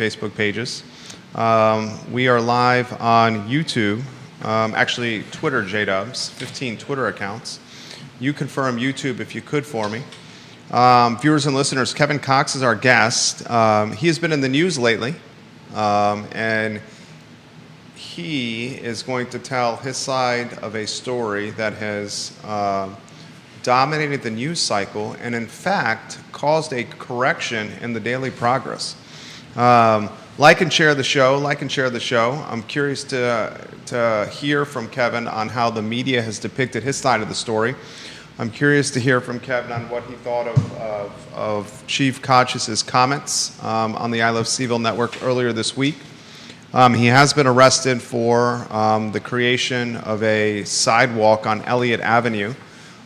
Facebook pages. We are live on YouTube, actually Twitter, J-Dubs, 15 Twitter accounts. You confirm YouTube if you could for me. Viewers and listeners, Kevin Cox is our guest. He has been in the news lately, and he is going to tell his side of a story that has dominated the news cycle and in fact caused a correction in the Daily Progress. Like and share the show. I'm curious to hear from Kevin on how the media has depicted his side of the story. I'm curious to hear from Kevin on what he thought of Chief Kochis' comments on the I Love CVille network earlier this week. He has been arrested for the creation of a sidewalk on Elliott Avenue.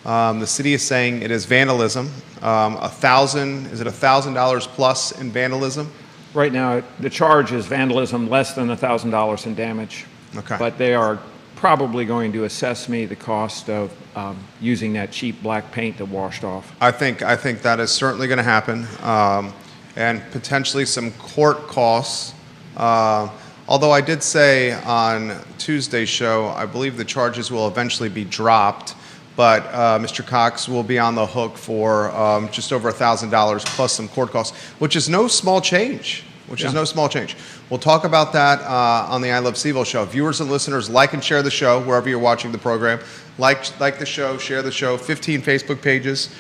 The city is saying it is vandalism. $1,000 plus in vandalism? Right now, the charge is vandalism, less than $1,000 in damage. Okay. But they are probably going to assess me the cost of using that cheap black paint that washed off. I think that is certainly going to happen, and potentially some court costs. Although I did say on Tuesday's show, I believe the charges will eventually be dropped, but Mr. Cox will be on the hook for just over $1,000 plus some court costs, which is no small change. We'll talk about that on the I Love CVille show. Viewers and listeners, like and share the show wherever you're watching the program. Like the show, share the show. 15 Facebook pages,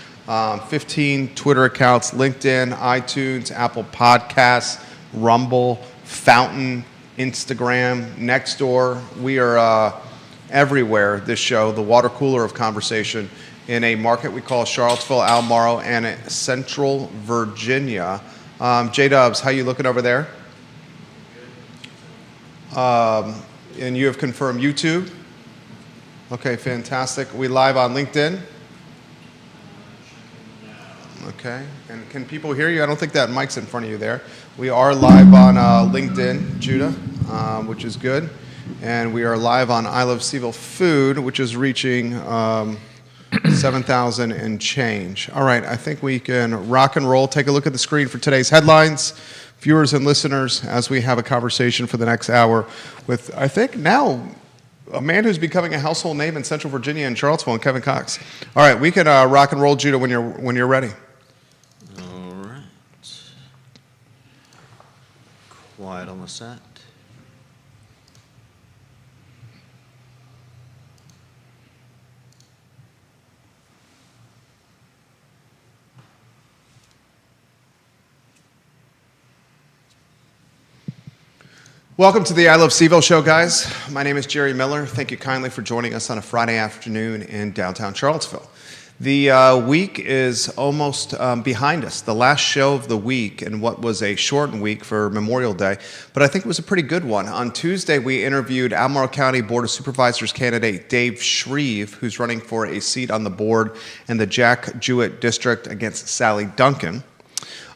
15 Twitter accounts, LinkedIn, iTunes, Apple Podcasts, Rumble, Fountain, Instagram, Nextdoor. We are everywhere, this show, the water cooler of conversation in a market we call Charlottesville, Albemarle, and Central Virginia. J-Dubs, how you looking over there? And you have confirmed YouTube? Okay, fantastic. We live on LinkedIn? Okay, and can people hear you? I don't think that mic's in front of you there. We are live on LinkedIn, Judah, which is good. And we are live on I Love CVille Food, which is reaching 7,000 and change. All right, I think we can rock and roll. Take a look at the screen for today's headlines. Viewers and listeners, as we have a conversation for the next hour with, I think now, a man who's becoming a household name in Central Virginia and Charlottesville, and Kevin Cox. All right, we can rock and roll, Judah, when you're ready. All right. Quiet on the set. Welcome to the I Love CVille show, guys. My name is Jerry Miller. Thank you kindly for joining us on a Friday afternoon in downtown Charlottesville. The week is almost behind us, the last show of the week, and what was a shortened week for Memorial Day, but I think it was a pretty good one. On Tuesday, we interviewed Albemarle County Board of Supervisors candidate Dave Shreve, who's running for a seat on the board in the Jack Jewett District against Sally Duncan.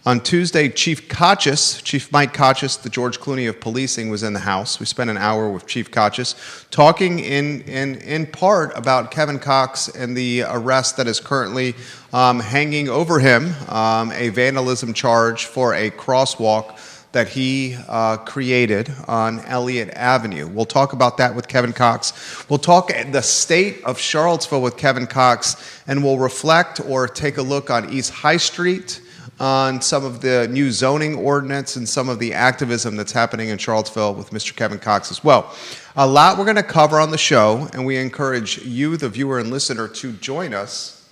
On Tuesday, Chief Mike Kochis, the George Clooney of policing, was in the house. We spent an hour with Chief Kochis talking in part about Kevin Cox and the arrest that is currently hanging over him, a vandalism charge for a crosswalk that he created on Elliott Avenue. We'll talk about that with Kevin Cox. We'll talk the state of Charlottesville with Kevin Cox, and we'll reflect or take a look on East High Street, on some of the new zoning ordinance and some of the activism that's happening in Charlottesville with Mr. Kevin Cox as well. A lot we're going to cover on the show, and we encourage you, the viewer and listener, to join us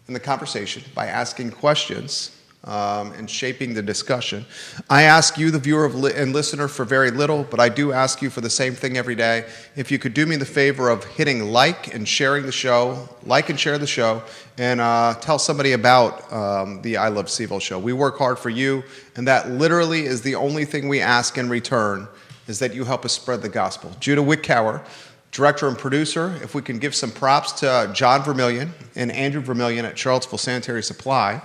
in the conversation by asking questions and shaping the discussion. I ask you, the viewer and listener, for very little, but I do ask you for the same thing every day. If you could do me the favor of hitting like and sharing the show, like and share the show, and tell somebody about the I Love CVille show. We work hard for you, and that literally is the only thing we ask in return, is that you help us spread the gospel. Judah Wittkower, director and producer, if we can give some props to John Vermillion and Andrew Vermillion at Charlottesville Sanitary Supply.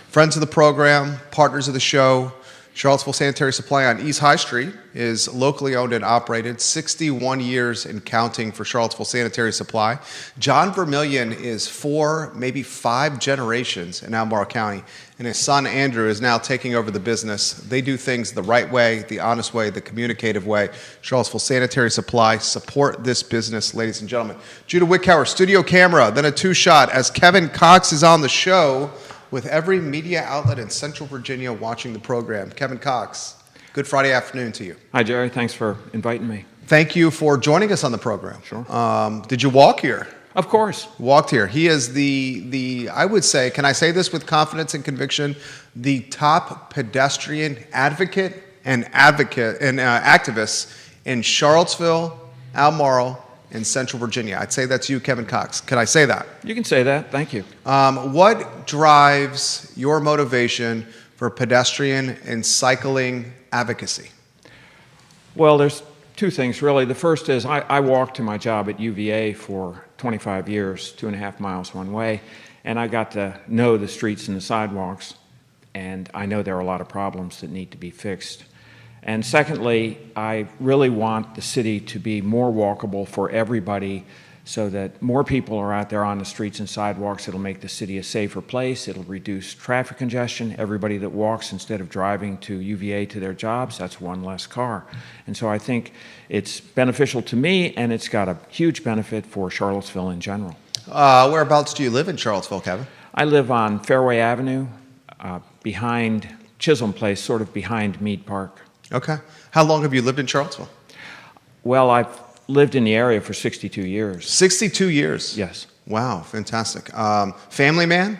Friends of the program, partners of the show, Charlottesville Sanitary Supply on East High Street is locally owned and operated, 61 years and counting for Charlottesville Sanitary Supply. John Vermillion is 4, maybe 5 generations in Albemarle County, and his son Andrew is now taking over the business. They do things the right way, the honest way, the communicative way. Charlottesville Sanitary Supply, support this business, ladies and gentlemen. Judah Wickhauer, studio camera, then a 2-shot as Kevin Cox is on the show with every media outlet in Central Virginia watching the program. Kevin Cox, good Friday afternoon to you. Hi, Jerry. Thanks for inviting me. Thank you for joining us on the program. Sure. Did you walk here? Of course. Walked here. He is the I would say, can I say this with confidence and conviction, the top pedestrian advocate and activist in Charlottesville, Albemarle, in Central Virginia. I'd say that's you, Kevin Cox. Can I say that? You can say that. Thank you. What drives your motivation for pedestrian and cycling advocacy? Well, there's 2 things, really. The first is I walked to my job at UVA for 25 years, 2.5 miles one way, and I got to know the streets and the sidewalks, and I know there are a lot of problems that need to be fixed. And secondly, I really want the city to be more walkable for everybody so that more people are out there on the streets and sidewalks. It'll make the city a safer place. It'll reduce traffic congestion. Everybody that walks instead of driving to UVA to their jobs, that's 1 less car. And so I think it's beneficial to me, and it's got a huge benefit for Charlottesville in general. Whereabouts do you live in Charlottesville, Kevin? I live on Fairway Avenue, behind Chisholm Place, sort of behind Mead Park. Okay. How long have you lived in Charlottesville? Well, I've lived in the area for 62 years. 62 years? Yes. Wow, fantastic. Family man?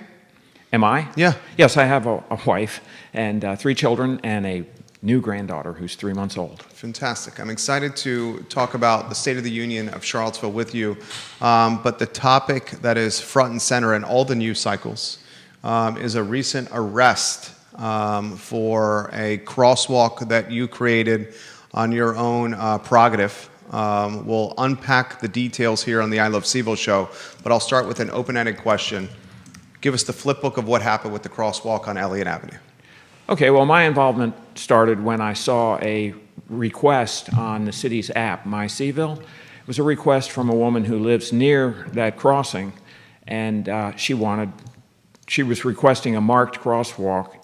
Am I? Yeah. Yes, I have a wife and 3 children and a new granddaughter who's 3 months old. Fantastic. I'm excited to talk about the State of the Union of Charlottesville with you, but the topic that is front and center in all the news cycles is a recent arrest for a crosswalk that you created on your own prerogative. We'll unpack the details here on the I Love CVille show, but I'll start with an open-ended question. Give us the flip book of what happened with the crosswalk on Elliott Avenue. Okay, well, my involvement started when I saw a request on the city's app, My CVille. It was a request from a woman who lives near that crossing, and she was requesting a marked crosswalk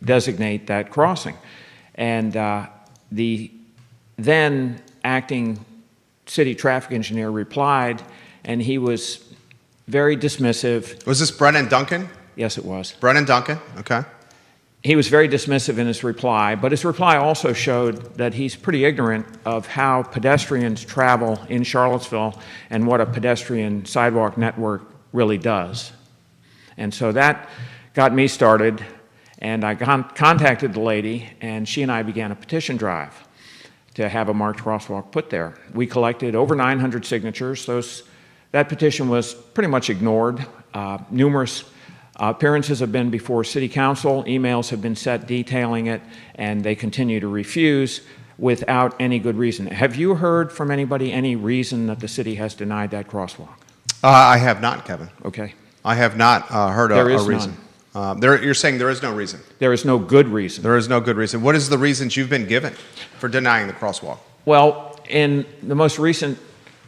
designate that crossing. And the then acting city traffic engineer replied, and he was very dismissive. Was this Brennan Duncan? Yes, it was. Brennan Duncan, okay. He was very dismissive in his reply, but his reply also showed that he's pretty ignorant of how pedestrians travel in Charlottesville and what a pedestrian sidewalk network really does. And so that got me started, and I contacted the lady, and she and I began a petition drive to have a marked crosswalk put there. We collected over 900 signatures. That petition was pretty much ignored. Numerous appearances have been before City Council, emails have been sent detailing it, and they continue to refuse without any good reason. Have you heard from anybody any reason that the city has denied that crosswalk? I have not, Kevin. Okay. I have not heard a reason. None. You're saying there is no reason? There is no good reason. There is no good reason. What is the reasons you've been given for denying the crosswalk? Well, in the most recent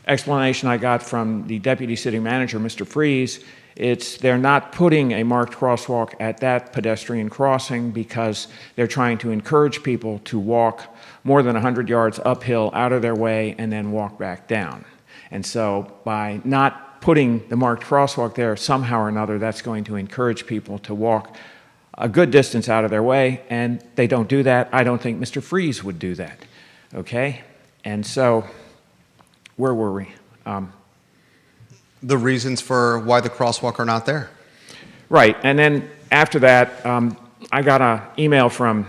explanation I got from the Deputy City Manager, Mr. Freeze, they're not putting a marked crosswalk at that pedestrian crossing because they're trying to encourage people to walk more than 100 yards uphill out of their way and then walk back down. And so by not putting the marked crosswalk there, somehow or another, that's going to encourage people to walk a good distance out of their way, and they don't do that. I don't think Mr. Freeze would do that, okay? And so, where were we? The reasons for why the crosswalk are not there. Right, and then after that, I got an email from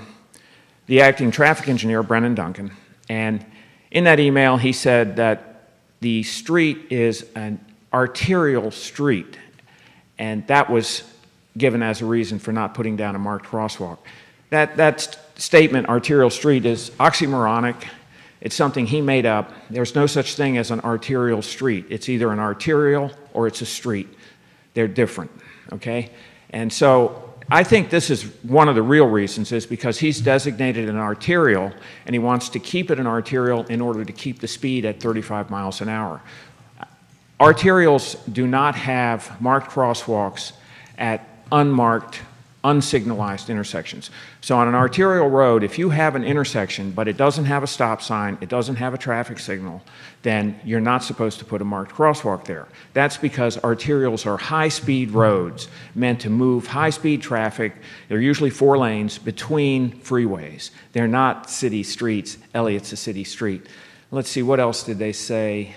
the acting traffic engineer, Brennan Duncan, and in that email he said that the street is an arterial street, and that was given as a reason for not putting down a marked crosswalk. That statement, arterial street, is oxymoronic. It's something he made up. There's no such thing as an arterial street. It's either an arterial or it's a street. They're different, okay? And so I think this is one of the real reasons is because he's designated an arterial, and he wants to keep it an arterial in order to keep the speed at 35 miles an hour. Arterials do not have marked crosswalks at unmarked, unsignalized intersections. So on an arterial road, if you have an intersection, but it doesn't have a stop sign, it doesn't have a traffic signal, then you're not supposed to put a marked crosswalk there. That's because arterials are high-speed roads meant to move high-speed traffic. They're usually 4 lanes between freeways. They're not city streets. Elliott's a city street. Let's see, what else did they say?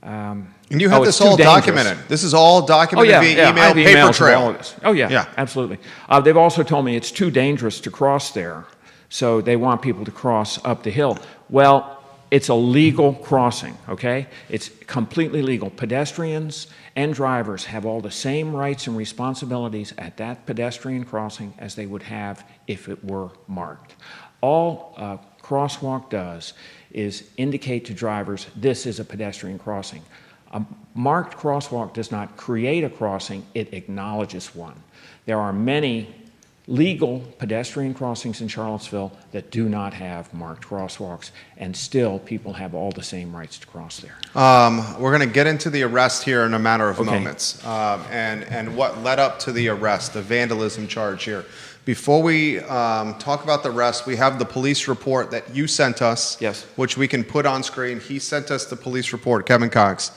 And you have this all documented. This is all documented via email, I have paper emails trail. of all of this. Oh, yeah, absolutely. They've also told me it's too dangerous to cross there, so they want people to cross up the hill. Well, it's a legal crossing, okay? It's completely legal. Pedestrians and drivers have all the same rights and responsibilities at that pedestrian crossing as they would have if it were marked. All a crosswalk does is indicate to drivers this is a pedestrian crossing. A marked crosswalk does not create a crossing, it acknowledges one. There are many legal pedestrian crossings in Charlottesville that do not have marked crosswalks, and still people have all the same rights to cross there. We're going to get into the arrest here in a matter of moments, and what led up to the arrest, the vandalism charge here. Before we talk about the arrest, we have the police report that you sent us, yes, which we can put on screen. He sent us the police report, Kevin Cox.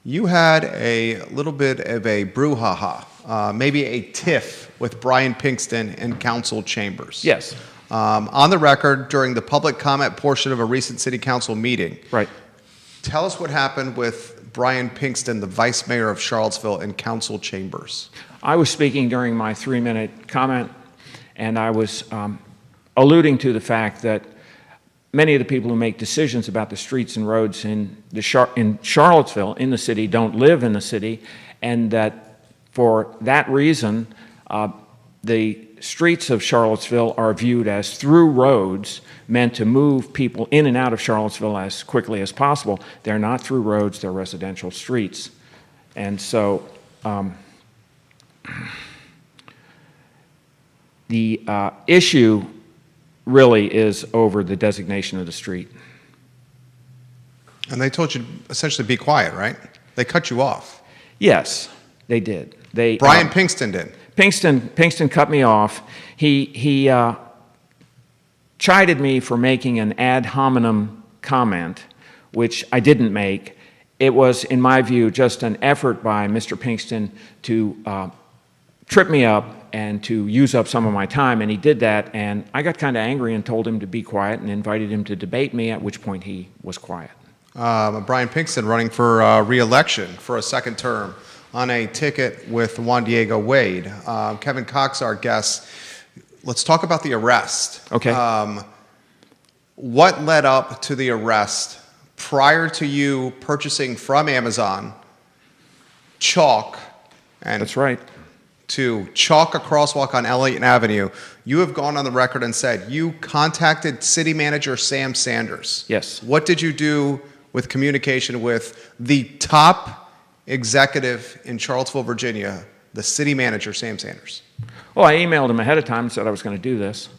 You had a little bit of a brouhaha, maybe a tiff with Brian Pinkston in council chambers. Yes. On the record, during the public comment portion of a recent city council meeting. Right. Tell us what happened with Brian Pinkston, the vice mayor of Charlottesville, in council chambers. I was speaking during my 3-minute comment, and I was alluding to the fact that many of the people who make decisions about the streets and roads in Charlottesville, in the city, don't live in the city, and that for that reason, the streets of Charlottesville are viewed as through roads meant to move people in and out of Charlottesville as quickly as possible. They're not through roads, they're residential streets. And so the issue really is over the designation of the street. And they told you to essentially be quiet, right? They cut you off. Yes, they did. Brian Pinkston did. Pinkston cut me off. He chided me for making an ad hominem comment, which I didn't make. It was, in my view, just an effort by Mr. Pinkston to trip me up and to use up some of my time, and he did that, and I got kind of angry and told him to be quiet and invited him to debate me, at which point he was quiet. Brian Pinkston running for re-election for a second term on a ticket with Juan Diego Wade. Kevin Cox, our guest. Let's talk about the arrest. Okay. What led up to the arrest prior to you purchasing from Amazon chalk? And that's right. To chalk a crosswalk on Elliott Avenue, you have gone on the record and said you contacted city manager Sam Sanders. Yes. What did you do with communication with the top executive in Charlottesville, Virginia, the city manager, Sam Sanders? Well, I emailed him ahead of time and said I was going to do this.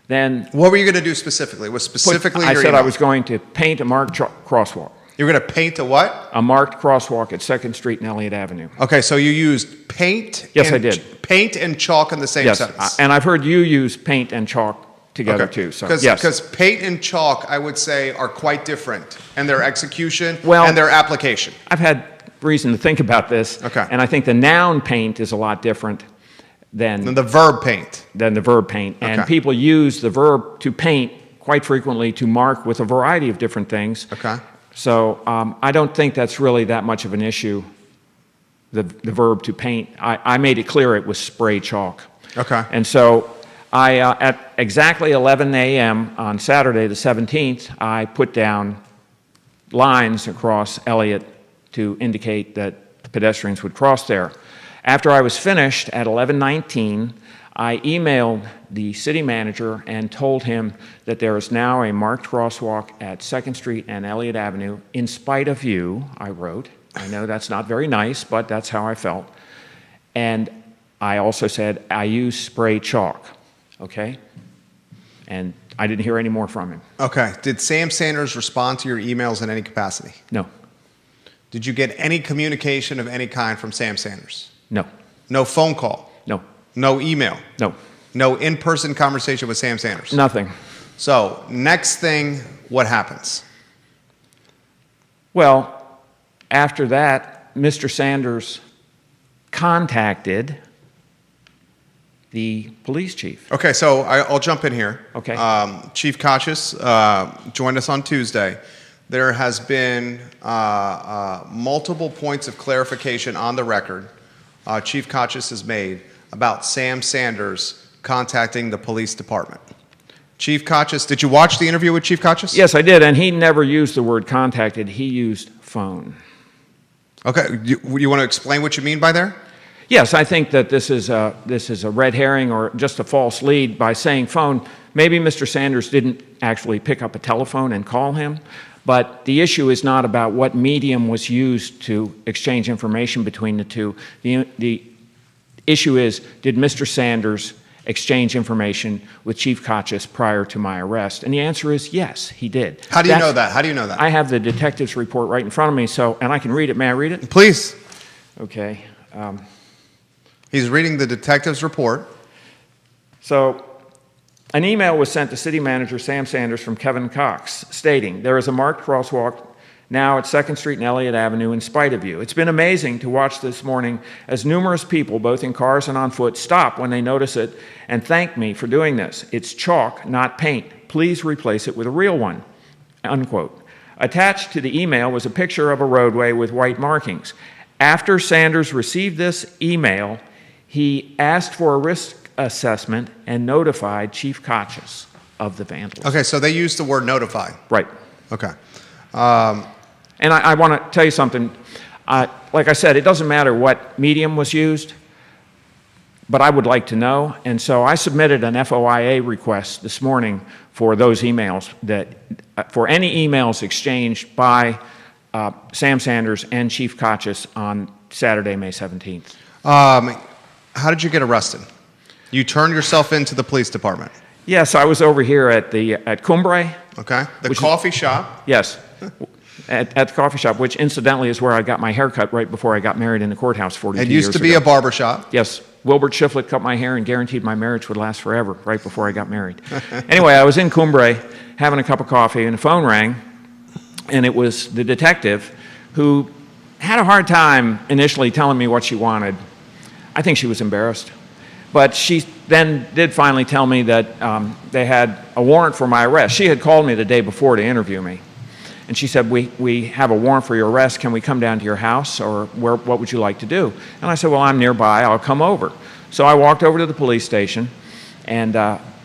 Then, what were you going to do specifically? Was specifically I your said email? I was going to paint a marked crosswalk. You were going to paint a what? A marked crosswalk at 2nd Street and Elliott Avenue. Okay, so you used paint. Yes, and I did. Paint and chalk in the same sentence. Yes, and I've heard you use paint and chalk together too. So yes, because paint and chalk, I would say, are quite different in their execution and their application. I've had reason to think about this. Okay. And I think the noun paint is a lot different than the verb paint. Than the verb paint. And people use the verb to paint quite frequently to mark with a variety of different things. Okay. So I don't think that's really that much of an issue, the verb to paint. I made it clear it was spray chalk. Okay. And so at exactly 11 a.m. on Saturday the 17th, I put down lines across Elliott to indicate that pedestrians would cross there. After I was finished at 11:19, I emailed the city manager and told him that there is now a marked crosswalk at 2nd Street and Elliott Avenue. In spite of you, I wrote. I know that's not very nice, but that's how I felt. And I also said, I use spray chalk, okay? And I didn't hear any more from him. Okay. Did Sam Sanders respond to your emails in any capacity? No, Did you get any communication of any kind from Sam Sanders? no, No phone call? no, No email? no, No in-person conversation with Sam Sanders? nothing. So, next thing, what happens? Well, after that, Mr. Sanders contacted the police chief. Okay, so I'll jump in here. Okay. Chief Kachis joined us on Tuesday. There has been multiple points of clarification on the record Chief Kachis has made about Sam Sanders contacting the police department. Chief Kachis, did you watch the interview with Chief Kachis? Yes, I did, and he never used the word contacted. He used phone. Okay, you want to explain what you mean by there? Yes, I think that this is a red herring or just a false lead by saying phone. Maybe Mr. Sanders didn't actually pick up a telephone and call him, but the issue is not about what medium was used to exchange information between the two. The issue is, did Mr. Sanders exchange information with Chief Kachis prior to my arrest? And the answer is yes, he did. How do you know that? How do you know that? I have the detective's report right in front of me, and I can read it. May I read it? Please. Okay. He's reading the detective's report. So, an email was sent to City Manager Sam Sanders from Kevin Cox stating, there is a marked crosswalk now at 2nd Street and Elliott Avenue in spite of you. It's been amazing to watch this morning as numerous people, both in cars and on foot, stop when they notice it and thank me for doing this. It's chalk, not paint. Please replace it with a real one, unquote. Attached to the email was a picture of a roadway with white markings. After Sanders received this email, he asked for a risk assessment and notified Chief Kachis of the vandalism. Okay, so they used the word notify. Right. Okay. And I want to tell you something. Like I said, it doesn't matter what medium was used, but I would like to know. And so I submitted an FOIA request this morning for those emails, for any emails exchanged by Sam Sanders and Chief Kachis on Saturday, May 17th. How did you get arrested? You turned yourself into the police department. Yes, I was over here at Cumbre. Okay. The coffee shop. Yes, at the coffee shop, which incidentally is where I got my hair cut right before I got married in the courthouse 42 years ago. It used to be a barber shop. Yes, Wilbert Shiflett cut my hair and guaranteed my marriage would last forever right before I got married. Anyway, I was in Cumbre having a cup of coffee and the phone rang, and it was the detective who had a hard time initially telling me what she wanted. I think she was embarrassed. But she then did finally tell me that they had a warrant for my arrest. She had called me the day before to interview me. And she said, we have a warrant for your arrest. Can we come down to your house, or what would you like to do? And I said, well, I'm nearby. I'll come over. So I walked over to the police station and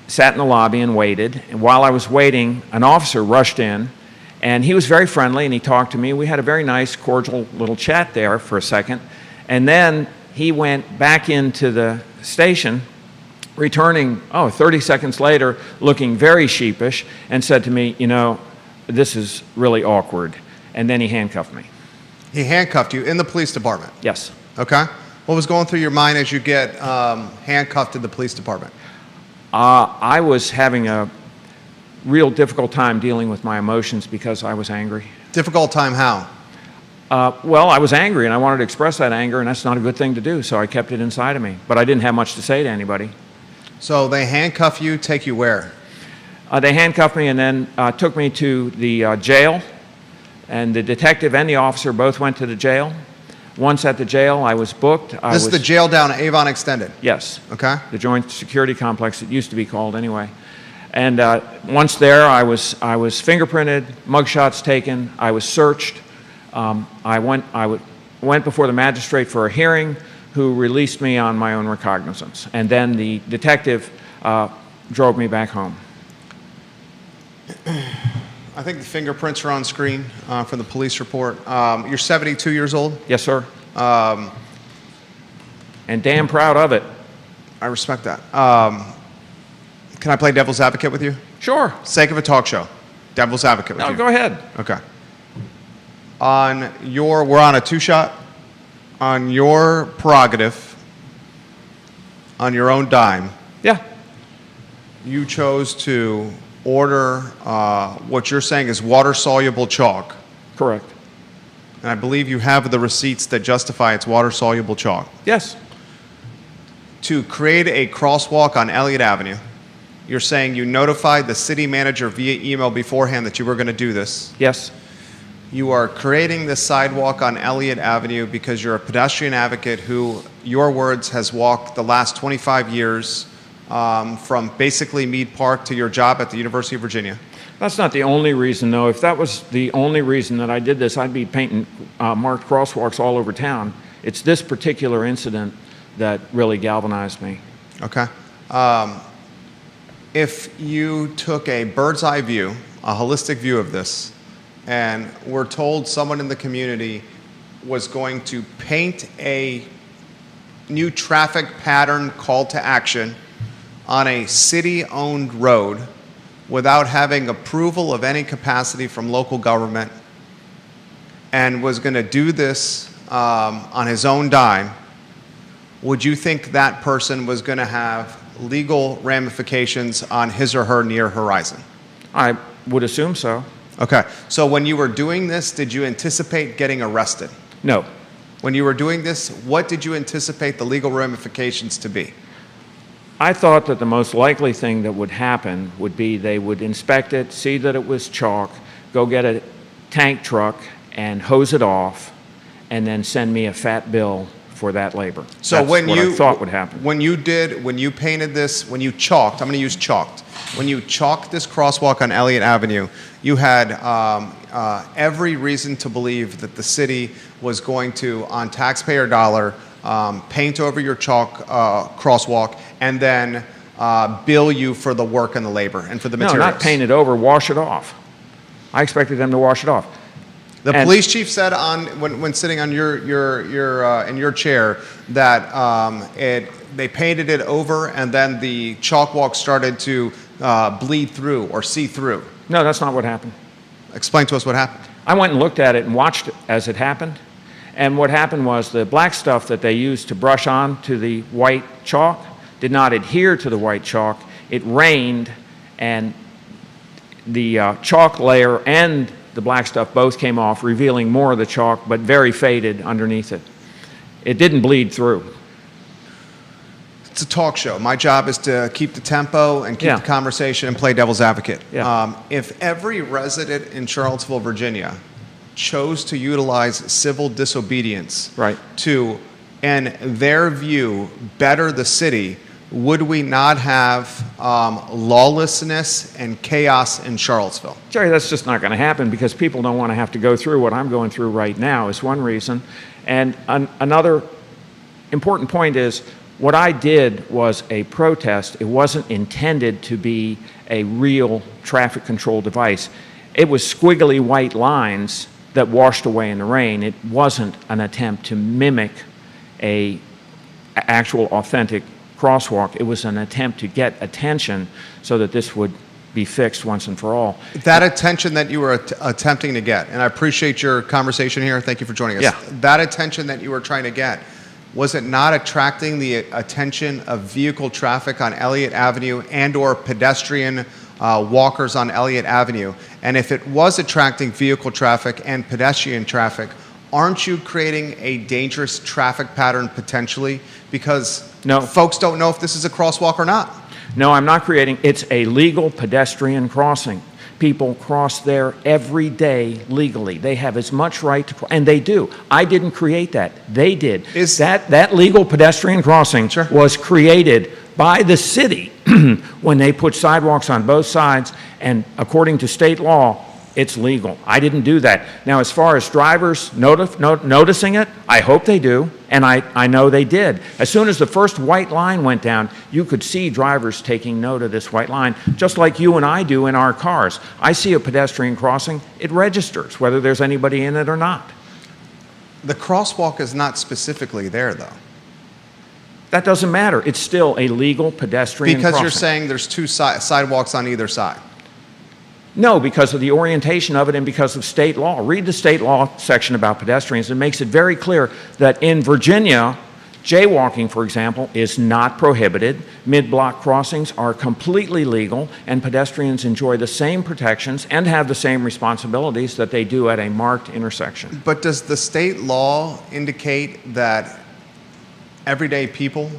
sat in the lobby and waited. And while I was waiting, an officer rushed in, and he was very friendly, and he talked to me. We had a very nice, cordial little chat there for a second. And then he went back into the station, returning, 30 seconds later, looking very sheepish, and said to me, this is really awkward. And then he handcuffed me. He handcuffed you in the police department? Yes. Okay. What was going through your mind as you get handcuffed in the police department? I was having a real difficult time dealing with my emotions because I was angry. Difficult time how? Well, I was angry, and I wanted to express that anger, and that's not a good thing to do, so I kept it inside of me. But I didn't have much to say to anybody. So they handcuff you, take you where? They handcuffed me and then took me to the jail, and the detective and the officer both went to the jail. Once at the jail, I was booked. This is the jail down at Avon Extended? Yes. Okay. The Joint Security Complex, it used to be called anyway. And once there, I was fingerprinted, mugshots taken, I was searched. I went before the magistrate for a hearing, who released me on my own recognizance. And then the detective drove me back home. I think the fingerprints are on screen from the police report. You're 72 years old? Yes, sir. And damn proud of it. I respect that. Can I play devil's advocate with you? Sure. Sake of a talk show. Devil's advocate with you. No, go ahead. Okay. We're on a two-shot. On your prerogative, on your own dime, Yeah, you chose to order what you're saying is water-soluble chalk. correct. And I believe you have the receipts that justify it's water-soluble chalk. Yes, To create a crosswalk on Elliott Avenue, you're saying you notified the city manager via email beforehand that you were going to do this. yes, You are creating this sidewalk on Elliott Avenue because you're a pedestrian advocate who, your words, has walked the last 25 years from basically Meade Park to your job at the University of Virginia. that's not the only reason, though. If that was the only reason that I did this, I'd be painting marked crosswalks all over town. It's this particular incident that really galvanized me. Okay. If you took a bird's eye view, a holistic view of this, and were told someone in the community was going to paint a new traffic pattern call to action on a city-owned road without having approval of any capacity from local government, and was going to do this on his own dime, would you think that person was going to have legal ramifications on his or her near horizon? I would assume so. Okay, so when you were doing this, did you anticipate getting arrested? No. When you were doing this, what did you anticipate the legal ramifications to be? I thought that the most likely thing that would happen would be they would inspect it, see that it was chalk, go get a tank truck and hose it off, and then send me a fat bill for that labor. So That's when what you I thought would happen. when you painted this, when you chalked, I'm going to use chalked. When you chalked this crosswalk on Elliott Avenue, you had every reason to believe that the city was going to, on taxpayer dollar, paint over your chalk crosswalk and then bill you for the work and the labor and for the materials. No, not paint it over, wash it off. I expected them to wash it off. The And- police chief said when sitting on in your chair that they painted it over and then the chalk walk started to bleed through or see through. No, that's not what happened. Explain to us what happened. I went and looked at it and watched it as it happened. And what happened was the black stuff that they used to brush on to the white chalk did not adhere to the white chalk. It rained, and the chalk layer and the black stuff both came off, revealing more of the chalk, but very faded underneath it. It didn't bleed through. It's a talk show. My job is to keep the tempo and keep Yeah. the conversation and play devil's advocate. Yeah. If every resident in Charlottesville, Virginia, chose to utilize civil disobedience Right. to, in their view, better the city, would we not have lawlessness and chaos in Charlottesville? Jerry, that's just not going to happen because people don't want to have to go through what I'm going through right now is one reason. And another important point is what I did was a protest. It wasn't intended to be a real traffic control device. It was squiggly white lines that washed away in the rain. It wasn't an attempt to mimic a actual authentic crosswalk. It was an attempt to get attention so that this would be fixed once and for all. That attention that you were attempting to get, and I appreciate your conversation here. Thank you for joining us. Yeah. That attention that you were trying to get, was it not attracting the attention of vehicle traffic on Elliott Avenue and or pedestrian walkers on Elliott Avenue? And if it was attracting vehicle traffic and pedestrian traffic, aren't you creating a dangerous traffic pattern potentially? Because No. folks don't know if this is a crosswalk or not. No, I'm not creating, it's a legal pedestrian crossing. People cross there every day legally. They have as much right to, and they do. I didn't create that. They did. Is- That legal pedestrian crossing Sure. was created by the city when they put sidewalks on both sides, and according to state law, it's legal. I didn't do that. Now, as far as drivers noticing it, I hope they do, and I know they did. As soon as the first white line went down, you could see drivers taking note of this white line, just like you and I do in our cars. I see a pedestrian crossing, it registers whether there's anybody in it or not. The crosswalk is not specifically there, though. That doesn't matter. It's still a legal pedestrian Because crossing. you're saying there's two sidewalks on either side. No, because of the orientation of it and because of state law. Read the state law section about pedestrians. It makes it very clear that in Virginia, Jaywalking, for example, is not prohibited. Mid-block crossings are completely legal, and pedestrians enjoy the same protections and have the same responsibilities that they do at a marked intersection. But does the state law indicate that everyday people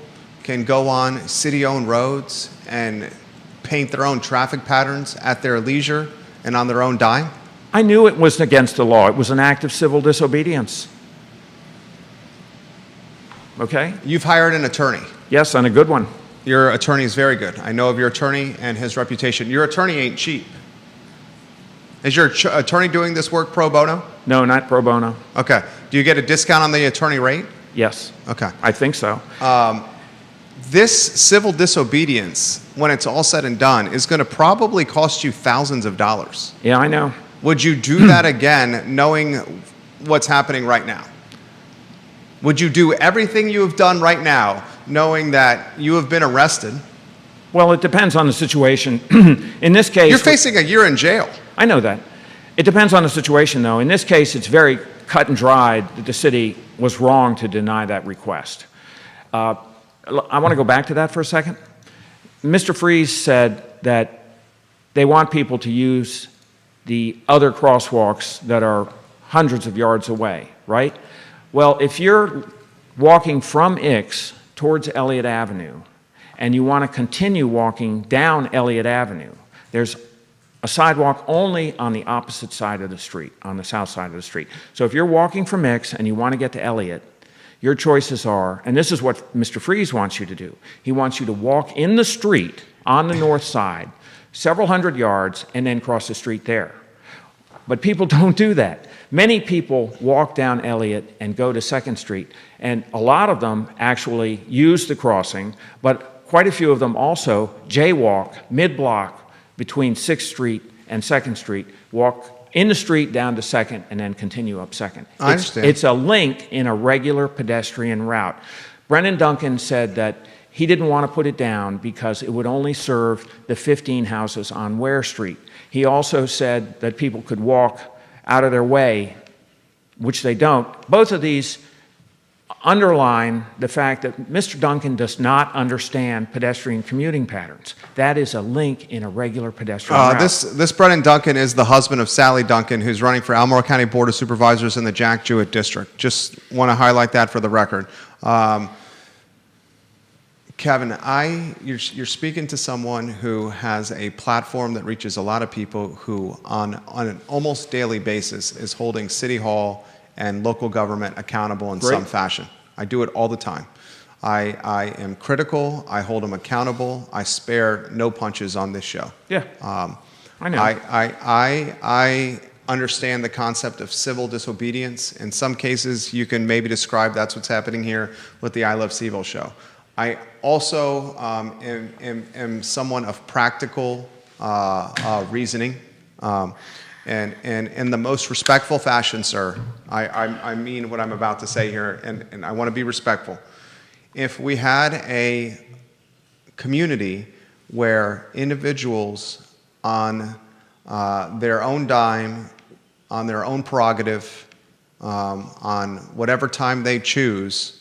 can go on city-owned roads and paint their own traffic patterns at their leisure and on their own dime? I knew it was against the law. It was an act of civil disobedience. Okay? You've hired an attorney. Yes, and a good one. Your attorney is very good. I know of your attorney and his reputation. Your attorney ain't cheap. Is your attorney doing this work pro bono? No, not pro bono. Okay. Do you get a discount on the attorney rate? Yes. Okay. I think so. This civil disobedience, when it's all said and done, is going to probably cost you thousands of dollars. Yeah, I know. Would you do that again, knowing what's happening right now? Would you do everything you have done right now, knowing that you have been arrested? Well, it depends on the situation. In this case... You're facing a year in jail. I know that. It depends on the situation, though. In this case, it's very cut and dried that the city was wrong to deny that request. I want to go back to that for a second. Mr. Freeze said that they want people to use the other crosswalks that are hundreds of yards away, right? Well, if you're walking from Ix towards Elliott Avenue and you want to continue walking down Elliott Avenue, there's a sidewalk only on the opposite side of the street, on the south side of the street. So if you're walking from Ix and you want to get to Elliott, your choices are, and this is what Mr. Freeze wants you to do, he wants you to walk in the street on the north side, several hundred yards, and then cross the street there. But people don't do that. Many people walk down Elliott and go to 2nd Street, and a lot of them actually use the crossing, but quite a few of them also jaywalk mid-block between 6th Street and 2nd Street, walk in the street down to 2nd, and then continue up 2nd. I understand. It's a link in a regular pedestrian route. Brennan Duncan said that he didn't want to put it down because it would only serve the 15 houses on Ware Street. He also said that people could walk out of their way, which they don't. Both of these underline the fact that Mr. Duncan does not understand pedestrian commuting patterns. That is a link in a regular pedestrian route. This Brennan Duncan is the husband of Sally Duncan, who's running for Albemarle County Board of Supervisors in the Jack Jewett District. Just want to highlight that for the record. Kevin, you're speaking to someone who has a platform that reaches a lot of people who, on an almost daily basis, is holding City Hall and local government accountable in some fashion. I do it all the time. I am critical. I hold them accountable. I spare no punches on this show. Yeah, I know. I understand the concept of civil disobedience. In some cases, you can maybe describe that's what's happening here with the I Love CVille show. I also am someone of practical reasoning, and in the most respectful fashion, sir. I mean what I'm about to say here, and I want to be respectful. If we had a community where individuals on their own dime, on their own prerogative, on whatever time they choose,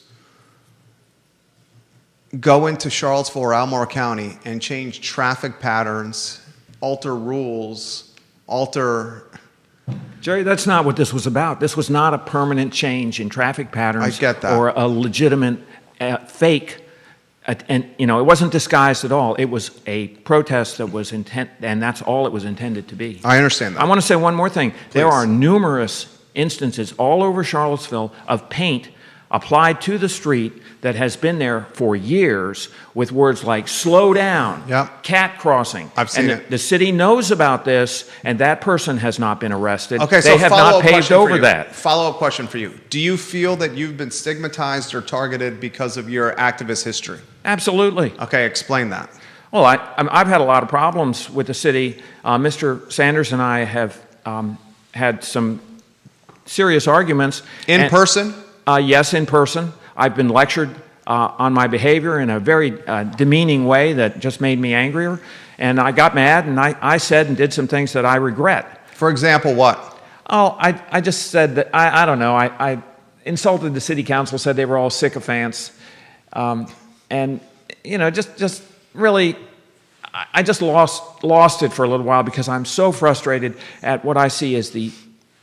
go into Charlottesville or Albemarle County and change traffic patterns, alter rules, alter... Jerry, that's not what this was about. This was not a permanent change in traffic patterns. I get that. Or a legitimate fake, and it wasn't disguised at all. It was a protest that was and that's all it was intended to be. I understand that. I want to say one more thing. Please. There are numerous instances all over Charlottesville of paint applied to the street that has been there for years with words like slow down, Yep. cat crossing. I've seen and it. The city knows about this, and that person has not been arrested. Okay, they so have follow-up not paved question for over you. that. Follow-up question for you. Do you feel that you've been stigmatized or targeted because of your activist history? Absolutely. Okay, explain that. Well, I've had a lot of problems with the city. Mr. Sanders and I have had some serious arguments. In person? Yes, in person. I've been lectured on my behavior in a very demeaning way that just made me angrier. And I got mad, and I said and did some things that I regret. For example, what? Oh, I just said that, I don't know, I insulted the city council, said they were all sycophants, And, you know, just really, I just lost it for a little while because I'm so frustrated at what I see as the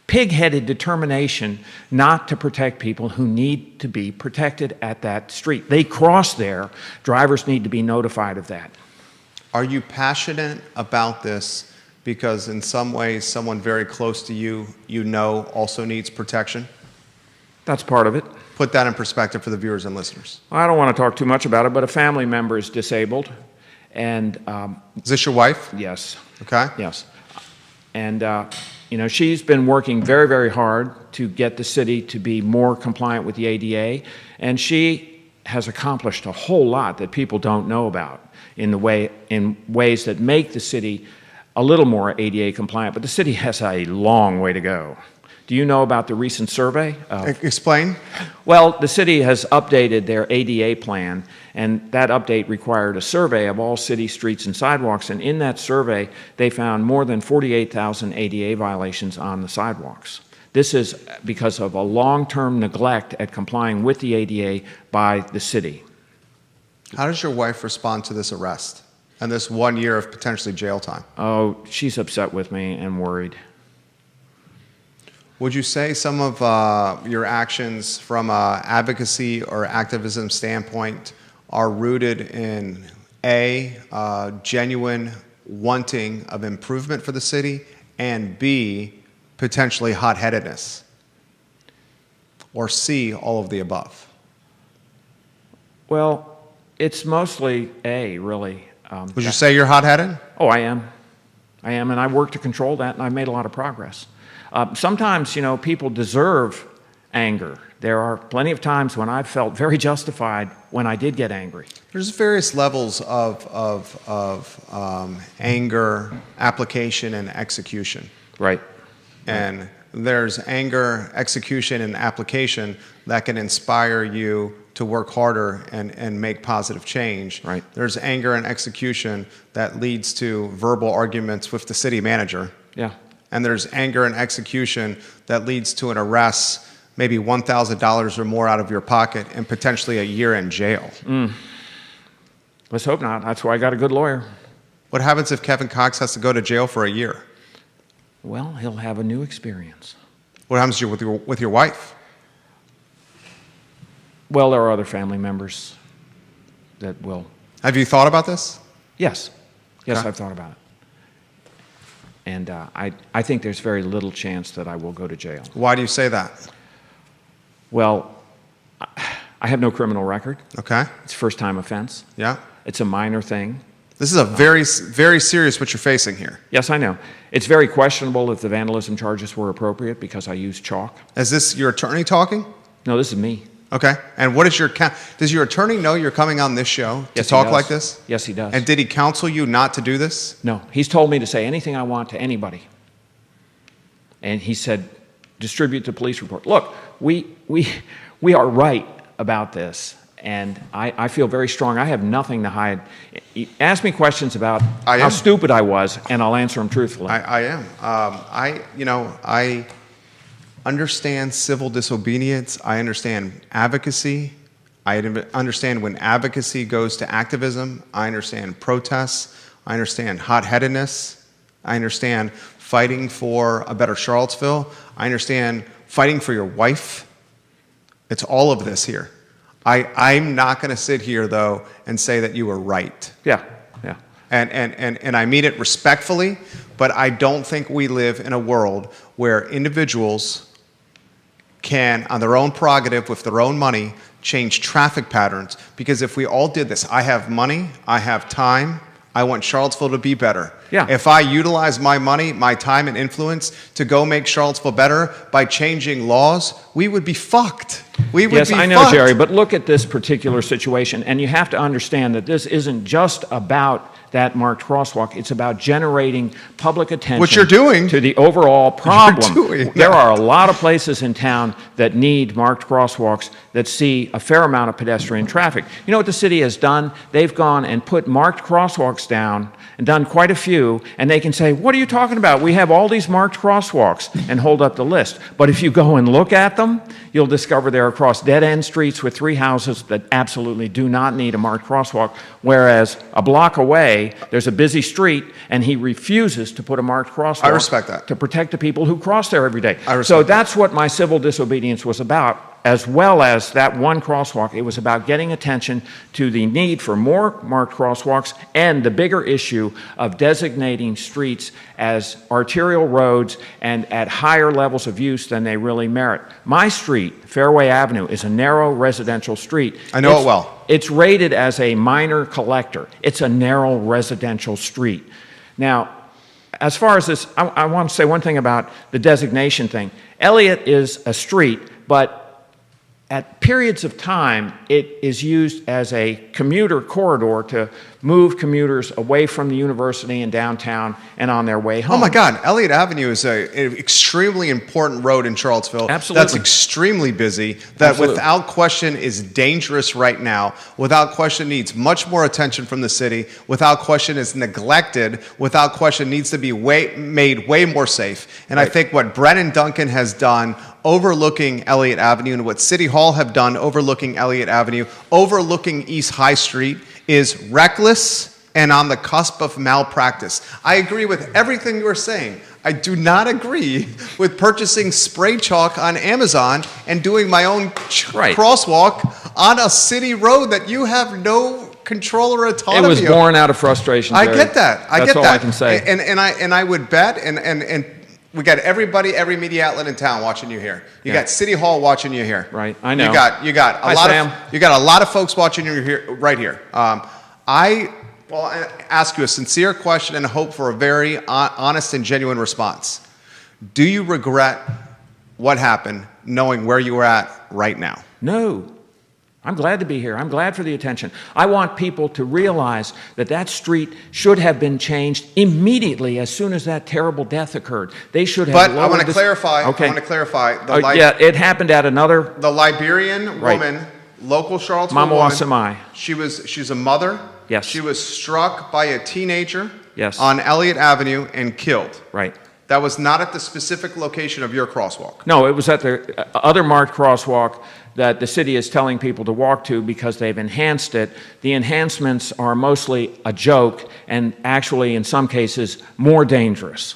pig-headed determination not to protect people who need to be protected at that street. They cross there. Drivers need to be notified of that. Are you passionate about this because in some ways someone very close to you, you know, also needs protection? That's part of it. Put that in perspective for the viewers and listeners. I don't want to talk too much about it, but a family member is disabled. And is this your wife? yes. Okay. Yes. And, you know, she's been working very, very hard to get the city to be more compliant with the ADA, and she has accomplished a whole lot that people don't know about in ways that make the city a little more ADA compliant, but the city has a long way to go. Do you know about the recent survey? Explain. Well, the city has updated their ADA plan, and that update required a survey of all city streets and sidewalks, and in that survey, they found more than 48,000 ADA violations on the sidewalks. This is because of a long-term neglect at complying with the ADA by the city. How does your wife respond to this arrest and this 1 year of potentially jail time? Oh, she's upset with me and worried. Would you say some of your actions from an advocacy or activism standpoint are rooted in A, genuine wanting of improvement for the city, and B, potentially hot-headedness? Or C, all of the above? Well, it's mostly A, really. Would you say you're hot-headed? Oh, I am. I am, and I work to control that, and I've made a lot of progress. Sometimes, you know, people deserve anger. There are plenty of times when I've felt very justified when I did get angry. There's various levels of anger, application, and execution. Right. And there's anger, execution, and application that can inspire you to work harder and make positive change. Right. There's anger and execution that leads to verbal arguments with the city manager. Yeah. And there's anger and execution that leads to an arrest, maybe $1,000 or more out of your pocket, and potentially a year in jail. Let's hope not. That's why I got a good lawyer. What happens if Kevin Cox has to go to jail for a year? Well, he'll have a new experience. What happens to you with your wife? Well, there are other family members that will. Have you thought about this? Yes. Yes, Okay. I've thought about it. And I think there's very little chance that I will go to jail. Why do you say that? Well, I have no criminal record. Okay. It's a first-time offense. Yeah. It's a minor thing. This is a very, very serious what you're facing here. Yes, I know. It's very questionable if the vandalism charges were appropriate because I used chalk. Is this your attorney talking? No, this is me. Okay. And what is does your attorney know you're coming on this show to Yes, he talk does. like this? Yes, he does. And did he counsel you not to do this? No, he's told me to say anything I want to anybody. And he said, distribute the police report. Look, we are right about this, and I feel very strong. I have nothing to hide. Ask me questions about how stupid I was, and I'll answer them truthfully. I am. I understand civil disobedience. I understand advocacy. I understand when advocacy goes to activism. I understand protests. I understand hot-headedness. I understand fighting for a better Charlottesville. I understand fighting for your wife. It's all of this here. I'm not going to sit here, though, and say that you were right. Yeah, yeah. And I mean it respectfully, but I don't think we live in a world where individuals can, on their own prerogative, with their own money, change traffic patterns. Because if we all did this, I have money, I have time, I want Charlottesville to be better. Yeah. If I utilize my money, my time, and influence to go make Charlottesville better by changing laws, we would be fucked. We would Yes, be I know, fucked. Jerry, but look at this particular situation, and you have to understand that this isn't just about that marked crosswalk. It's about generating public attention. Which you're doing. To the overall problem. You're doing There that. are a lot of places in town that need marked crosswalks that see a fair amount of pedestrian traffic. You know what the city has done? They've gone and put marked crosswalks down and done quite a few, and they can say, what are you talking about? We have all these marked crosswalks, and hold up the list. But if you go and look at them, you'll discover they're across dead-end streets with 3 houses that absolutely do not need a marked crosswalk, whereas a block away, there's a busy street, and he refuses to put a marked crosswalk. I respect that. To protect the people who cross there every day. I respect So that. that's what my civil disobedience was about. As well as that one crosswalk, it was about getting attention to the need for more marked crosswalks and the bigger issue of designating streets as arterial roads and at higher levels of use than they really merit. My street, Fairway Avenue, is a narrow residential street. I know it well. It's rated as a minor collector. It's a narrow residential street. Now, as far as this, I want to say one thing about the designation thing. Elliott is a street, but at periods of time, it is used as a commuter corridor to move commuters away from the university and downtown and on their way home. Oh my God, Elliott Avenue is an extremely important road in Charlottesville. Absolutely. That's extremely busy, that Absolutely. without question is dangerous right now, without question needs much more attention from the city, without question is neglected, without question needs to be made way more safe. And Right. I think what Brennan Duncan has done overlooking Elliott Avenue and what City Hall have done overlooking Elliott Avenue, overlooking East High Street, is reckless and on the cusp of malpractice. I agree with everything you are saying. I do not agree with purchasing spray chalk on Amazon and doing my own Right. crosswalk on a city road that you have no control or autonomy It was over. born out of frustration. I Jerry. get that. I That's get all that. I can say. And I would bet, and we got every media outlet in town watching you here. You Yeah. got City Hall watching you here. Right, I know. You got a Hi, lot Sam. of you got a lot of folks watching you here right here. I ask you a sincere question and hope for a very honest and genuine response. Do you regret what happened, knowing where you are at right now? No. I'm glad to be here. I'm glad for the attention. I want people to realize that that street should have been changed immediately as soon as that terrible death occurred. They should have But I lowered want to this- clarify. Okay. I want to clarify. Yeah, it happened at another The Liberian Right. woman, local Charlottesville Mama woman. Wasamai. She's a mother. Yes. She was struck by a teenager. Yes. On Elliott Avenue and killed. Right. That was not at the specific location of your crosswalk. No, it was at the other marked crosswalk that the city is telling people to walk to because they've enhanced it. The enhancements are mostly a joke and actually, in some cases, more dangerous.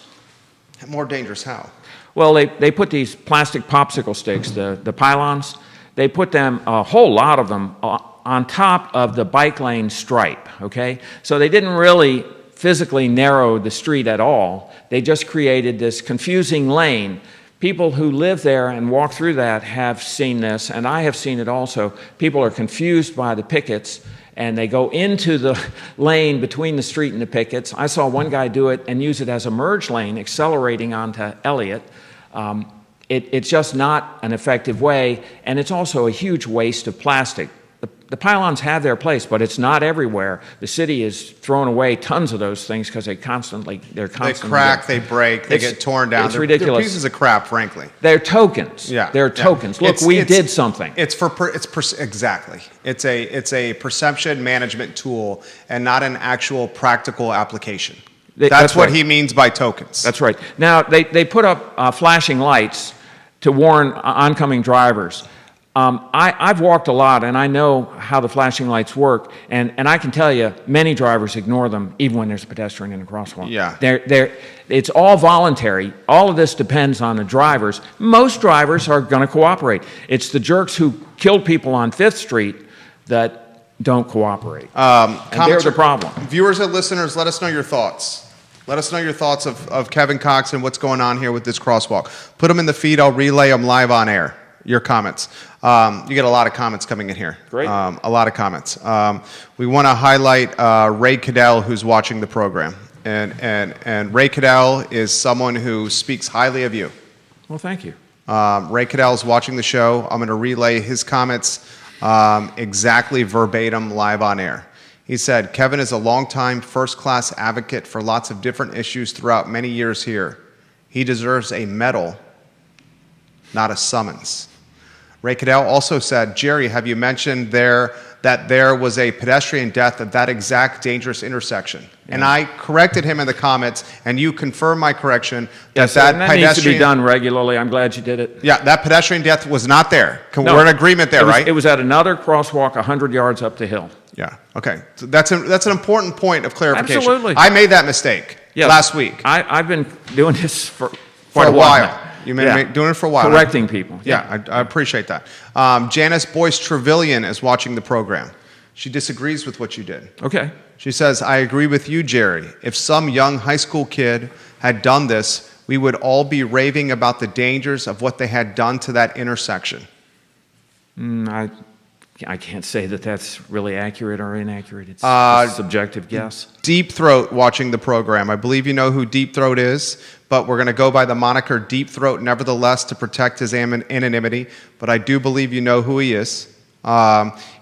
More dangerous how? Well, they put these plastic popsicle sticks, the pylons, they put them, a whole lot of them, on top of the bike lane stripe, okay? So they didn't really physically narrow the street at all. They just created this confusing lane. People who live there and walk through that have seen this, and I have seen it also. People are confused by the pickets, and they go into the lane between the street and the pickets. I saw one guy do it and use it as a merge lane, accelerating onto Elliott. It's just not an effective way, and it's also a huge waste of plastic. The pylons have their place, but it's not everywhere. The city has thrown away tons of those things because they're constantly. They crack, they break, they get torn down. It's They're ridiculous. pieces of crap, frankly. They're tokens. Yeah, They're yeah. tokens. Look, we did something. Exactly. It's a perception management tool and not an actual practical application. That's what right. he means by tokens. That's right. Now, they put up flashing lights to warn oncoming drivers. I've walked a lot, and I know how the flashing lights work, and I can tell you, many drivers ignore them, even when there's a pedestrian in a crosswalk. Yeah. It's all voluntary. All of this depends on the drivers. Most drivers are going to cooperate. It's the jerks who killed people on 5th Street that don't cooperate. And they're the problem. Viewers and listeners, let us know your thoughts. Let us know your thoughts of Kevin Cox and what's going on here with this crosswalk. Put them in the feed. I'll relay them live on air. Your comments. You get a lot of comments coming in here. Great. A lot of comments. We want to highlight Ray Cadell, who's watching the program. And Ray Cadell is someone who speaks highly of you. Well, thank you. Ray Cadell is watching the show. I'm going to relay his comments exactly verbatim live on air. He said, Kevin is a longtime first-class advocate for lots of different issues throughout many years here. He deserves a medal, not a summons. Ray Cadell also said, Jerry, have you mentioned that there was a pedestrian death at that exact dangerous intersection? Yeah. And I corrected him in the comments, and you confirmed my correction. Yes, that needs to be done regularly. I'm glad you did it. Yeah, that pedestrian death was not there. No, we're in agreement there, right? It was at another crosswalk 100 yards up the hill. Yeah, okay. So that's an important point of clarification. Absolutely. I made that mistake last week. I've been doing this for quite a while. Now. You've been doing it for a while. Correcting people. Yeah, I appreciate that. Janice Boyce Trevelyan is watching the program. She disagrees with what you did. Okay. She says, I agree with you, Jerry. If some young high school kid had done this, we would all be raving about the dangers of what they had done to that intersection. I can't say that that's really accurate or inaccurate. It's a subjective guess. Deep Throat watching the program. I believe you know who Deep Throat is, but we're going to go by the moniker Deep Throat nevertheless to protect his anonymity, but I do believe you know who he is.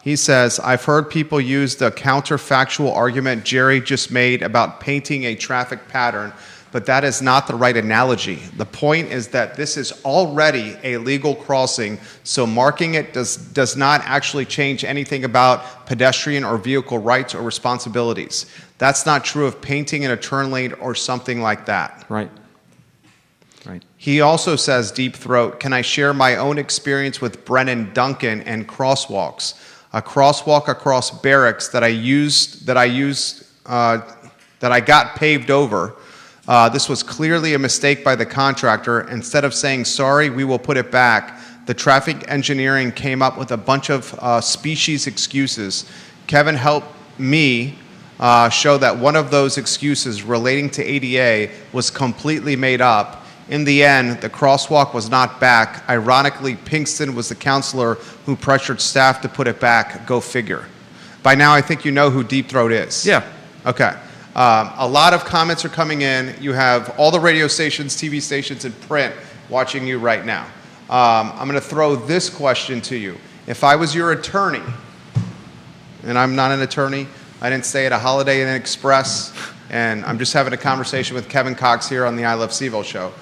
He says, I've heard people use the counterfactual argument Jerry just made about painting a traffic pattern, but that is not the right analogy. The point is that this is already a legal crossing, so marking it does not actually change anything about pedestrian or vehicle rights or responsibilities. That's not true of painting in a turn lane or something like that. Right. Right. He also says, Deep Throat, can I share my own experience with Brennan Duncan and crosswalks? A crosswalk across barracks that I got paved over. This was clearly a mistake by the contractor. Instead of saying, sorry, we will put it back, the traffic engineering came up with a bunch of species excuses. Kevin helped me show that one of those excuses relating to ADA was completely made up. In the end, the crosswalk was not back. Ironically, Pinkston was the counselor who pressured staff to put it back. Go figure. By now, I think you know who Deep Throat is. Yeah. Okay. A lot of comments are coming in. You have all the radio stations, TV stations, and print watching you right now. I'm going to throw this question to you. If I was your attorney, and I'm not an attorney, I didn't stay at a Holiday Inn Express, and I'm just having a conversation with Kevin Cox here on the I Love CVille show.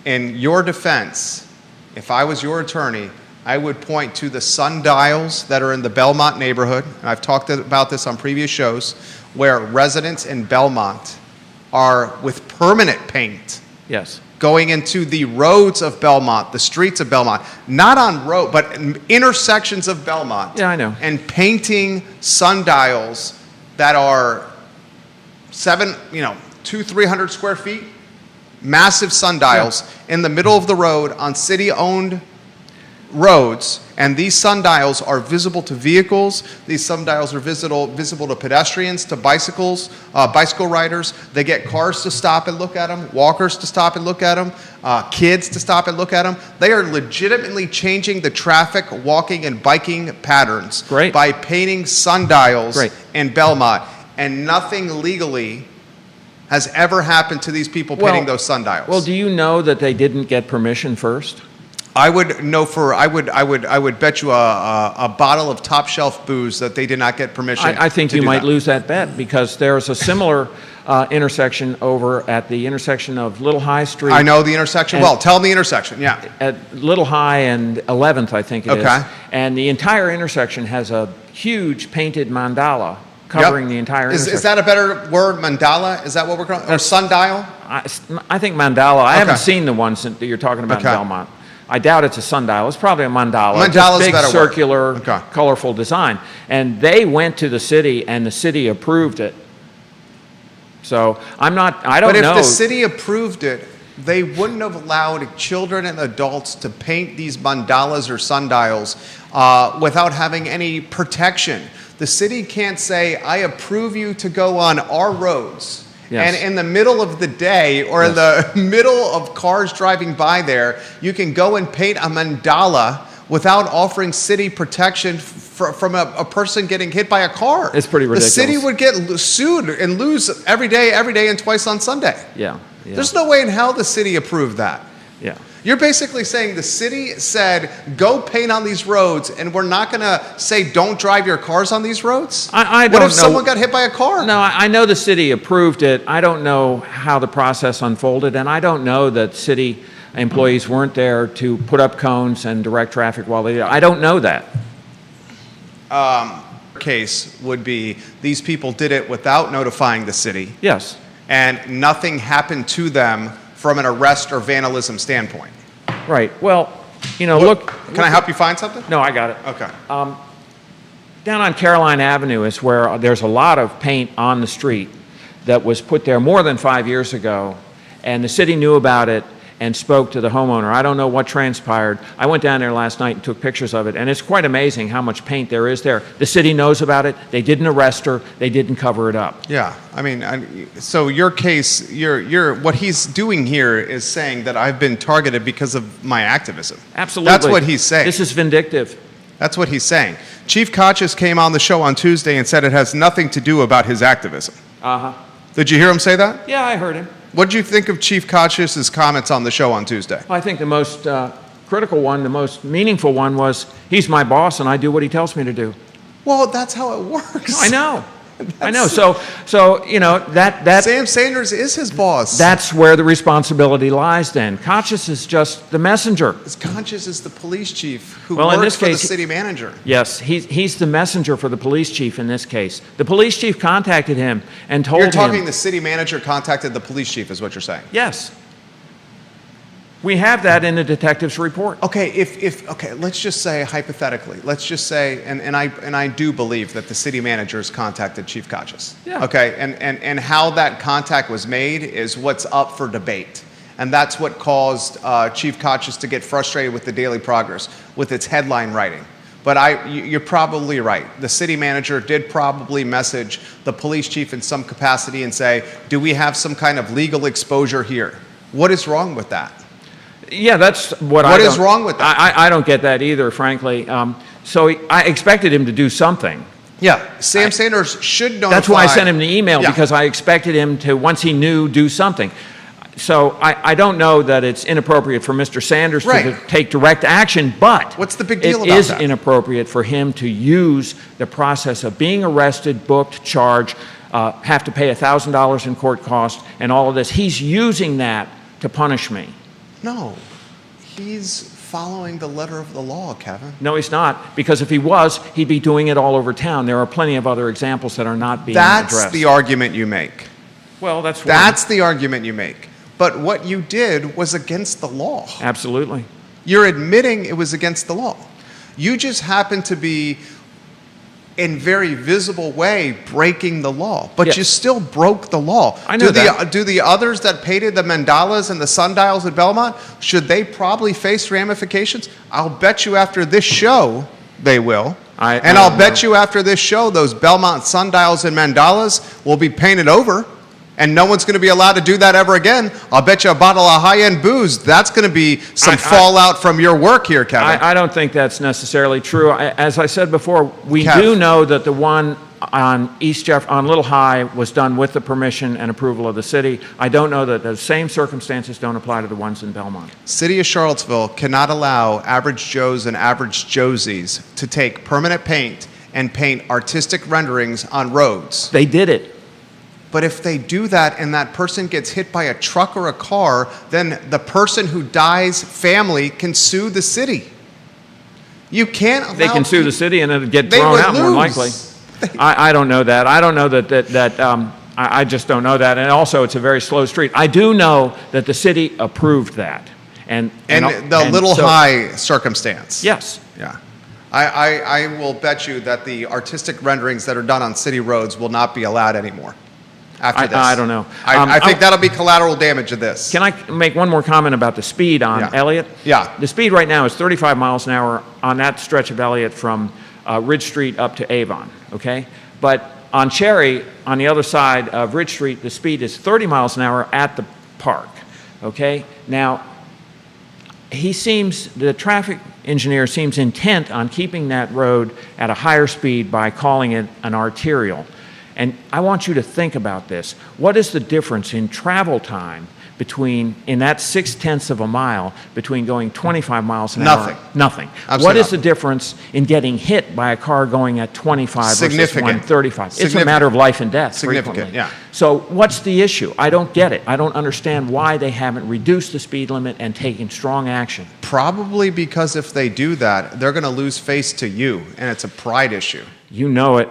In your defense, if I was your attorney, I would point to the sundials that are in the Belmont neighborhood, and I've talked about this on previous shows, where residents in Belmont are with permanent paint. Yes. Going into the roads of Belmont, the streets of Belmont, not on road, but intersections of Belmont. Yeah, I know. And painting sundials that are 200-300 square feet, massive sundials in the middle of the road on city-owned roads, and these sundials are visible to vehicles. These sundials are visible to pedestrians, to bicycle riders. They get cars to stop and look at them, walkers to stop and look at them, kids to stop and look at them. They are legitimately changing the traffic, walking, and biking patterns by painting sundials in Belmont, and nothing legally has ever happened to these people painting those sundials. Well, do you know that they didn't get permission first? I would know I would bet you a bottle of top shelf booze that they did not get permission. I think you might lose that bet, because there's a similar intersection over at the intersection of Little High Street. I know the intersection well. Tell me the intersection. Yeah. At Little High and 11th, I think it is. And the entire intersection has a huge painted mandala covering the entire intersection. Is that a better word, mandala? Is that what we're calling it? Or sundial? I think mandala. I haven't seen the ones that you're talking about in Belmont. I doubt it's a sundial. It's probably a mandala. Mandala's big, better circular, colorful design. And they went to the city, and the city approved it. So I don't know. But if the city approved it, they wouldn't have allowed children and adults to paint these mandalas or sundials without having any protection. The city can't say, I approve you to go on our roads. Yes. And in the middle of the day, or in the middle of cars driving by there, you can go and paint a mandala without offering city protection from a person getting hit by a car. It's pretty ridiculous. The city would get sued and lose every day, and twice on Sunday. Yeah. There's no way in hell the city approved that. Yeah. You're basically saying the city said, go paint on these roads, and we're not going to say don't drive your cars on these roads? I don't What know. if someone got hit by a car? No, I know the city approved it. I don't know how the process unfolded, and I don't know that city employees weren't there to put up cones and direct traffic while they did. I don't know that. Case would be these people did it without notifying the city, Yes. and nothing happened to them from an arrest or vandalism standpoint. Right. Well, you know, look. Can I help you find something? No, I got it. Okay. Down on Caroline Avenue is where there's a lot of paint on the street that was put there more than 5 years ago, and the city knew about it and spoke to the homeowner. I don't know what transpired. I went down there last night and took pictures of it, and it's quite amazing how much paint there is there. The city knows about it. They didn't arrest her. They didn't cover it up. Yeah, I mean, so your case, what he's doing here is saying that I've been targeted because of my activism. Absolutely. That's what he's saying. This is vindictive. That's what he's saying. Chief Kochis came on the show on Tuesday and said it has nothing to do about his activism. Uh-huh. Did you hear him say that? Yeah, I heard him. What did you think of Chief Kochis' comments on the show on Tuesday? I think the most critical one, the most meaningful one was, he's my boss and I do what he tells me to do. Well, that's how it works. I know. I know. So you know, that Sam Sanders is his boss. that's where the responsibility lies then. Kochis is just the messenger. Kochis is the police chief who Well, in works this for case, the city manager. Yes, he's the messenger for the police chief in this case. The police chief contacted him and told You're talking him. the city manager contacted the police chief is what you're saying. Yes. We have that in the detective's report. Okay, okay, let's just say hypothetically, let's just say, and I do believe that the city managers contacted Chief Kochis. Yeah. Okay, and how that contact was made is what's up for debate. And that's what caused Chief Kochis to get frustrated with the Daily Progress, with its headline writing. But you're probably right. The city manager did probably message the police chief in some capacity and say, do we have some kind of legal exposure here? What is wrong with that? Yeah, that's what What is wrong with that? I don't get that either, frankly. So I expected him to do something. Yeah, Sam Sanders should notify. That's why I sent him the email, Yeah. because I expected him to, once he knew, do something. So I don't know that it's inappropriate for Mr. Sanders to Right. take direct action, but What's the big deal it about is that? inappropriate for him to use the process of being arrested, booked, charged, have to pay $1,000 in court costs, and all of this. He's using that to punish me. No, he's following the letter of the law, Kevin. No, he's not, because if he was, he'd be doing it all over town. There are plenty of other examples that are not being That's addressed. the argument you make. Well, that's one. That's the argument you make. But what you did was against the law. Absolutely. You're admitting it was against the law. You just happen to be, in very visible way, breaking the law. But Yes. you still broke the law. I know that. Do the others that painted the mandalas and the sundials at Belmont, should they probably face ramifications? I'll bet you after this show, they will. And I'll bet you after this show, those Belmont sundials and mandalas will be painted over. And no one's going to be allowed to do that ever again. I'll bet you a bottle of high-end booze, that's going to be some fallout from your work here, Kevin. I don't think that's necessarily true. As I said before, we Kev. do know that the one on on Little High was done with the permission and approval of the city. I don't know that the same circumstances don't apply to the ones in Belmont. City of Charlottesville cannot allow average Joes and average Josies to take permanent paint and paint artistic renderings on roads. They did it. But if they do that and that person gets hit by a truck or a car, then the person who dies' family can sue the city. You can't allow... They can sue the city and it'll get They thrown would out more lose. likely. I don't know that. I don't know I just don't know that. And also, it's a very slow street. I do know that the city approved that. And Little High circumstance. Yes. Yeah. I will bet you that the artistic renderings that are done on city roads will not be allowed anymore after this. I don't know. I think that'll be collateral damage of this. Can I make one more comment about the speed on Yeah. Elliott? Yeah. The speed right now is 35 miles an hour on that stretch of Elliott from Ridge Street up to Avon, okay? But on Cherry, on the other side of Ridge Street, the speed is 30 miles an hour at the park, okay? Now, the traffic engineer seems intent on keeping that road at a higher speed by calling it an arterial. And I want you to think about this. What is the difference in travel time in that 0.6 of a mile, between going 25 miles an hour? Nothing. Nothing. Absolutely What is nothing. the difference in getting hit by a car going at 25 versus Significant. 135? It's a Significant. matter of life and death. Significant, frequently. yeah. So what's the issue? I don't get it. I don't understand why they haven't reduced the speed limit and taken strong action. Probably because if they do that, they're going to lose face to you, and it's a pride issue. You know it.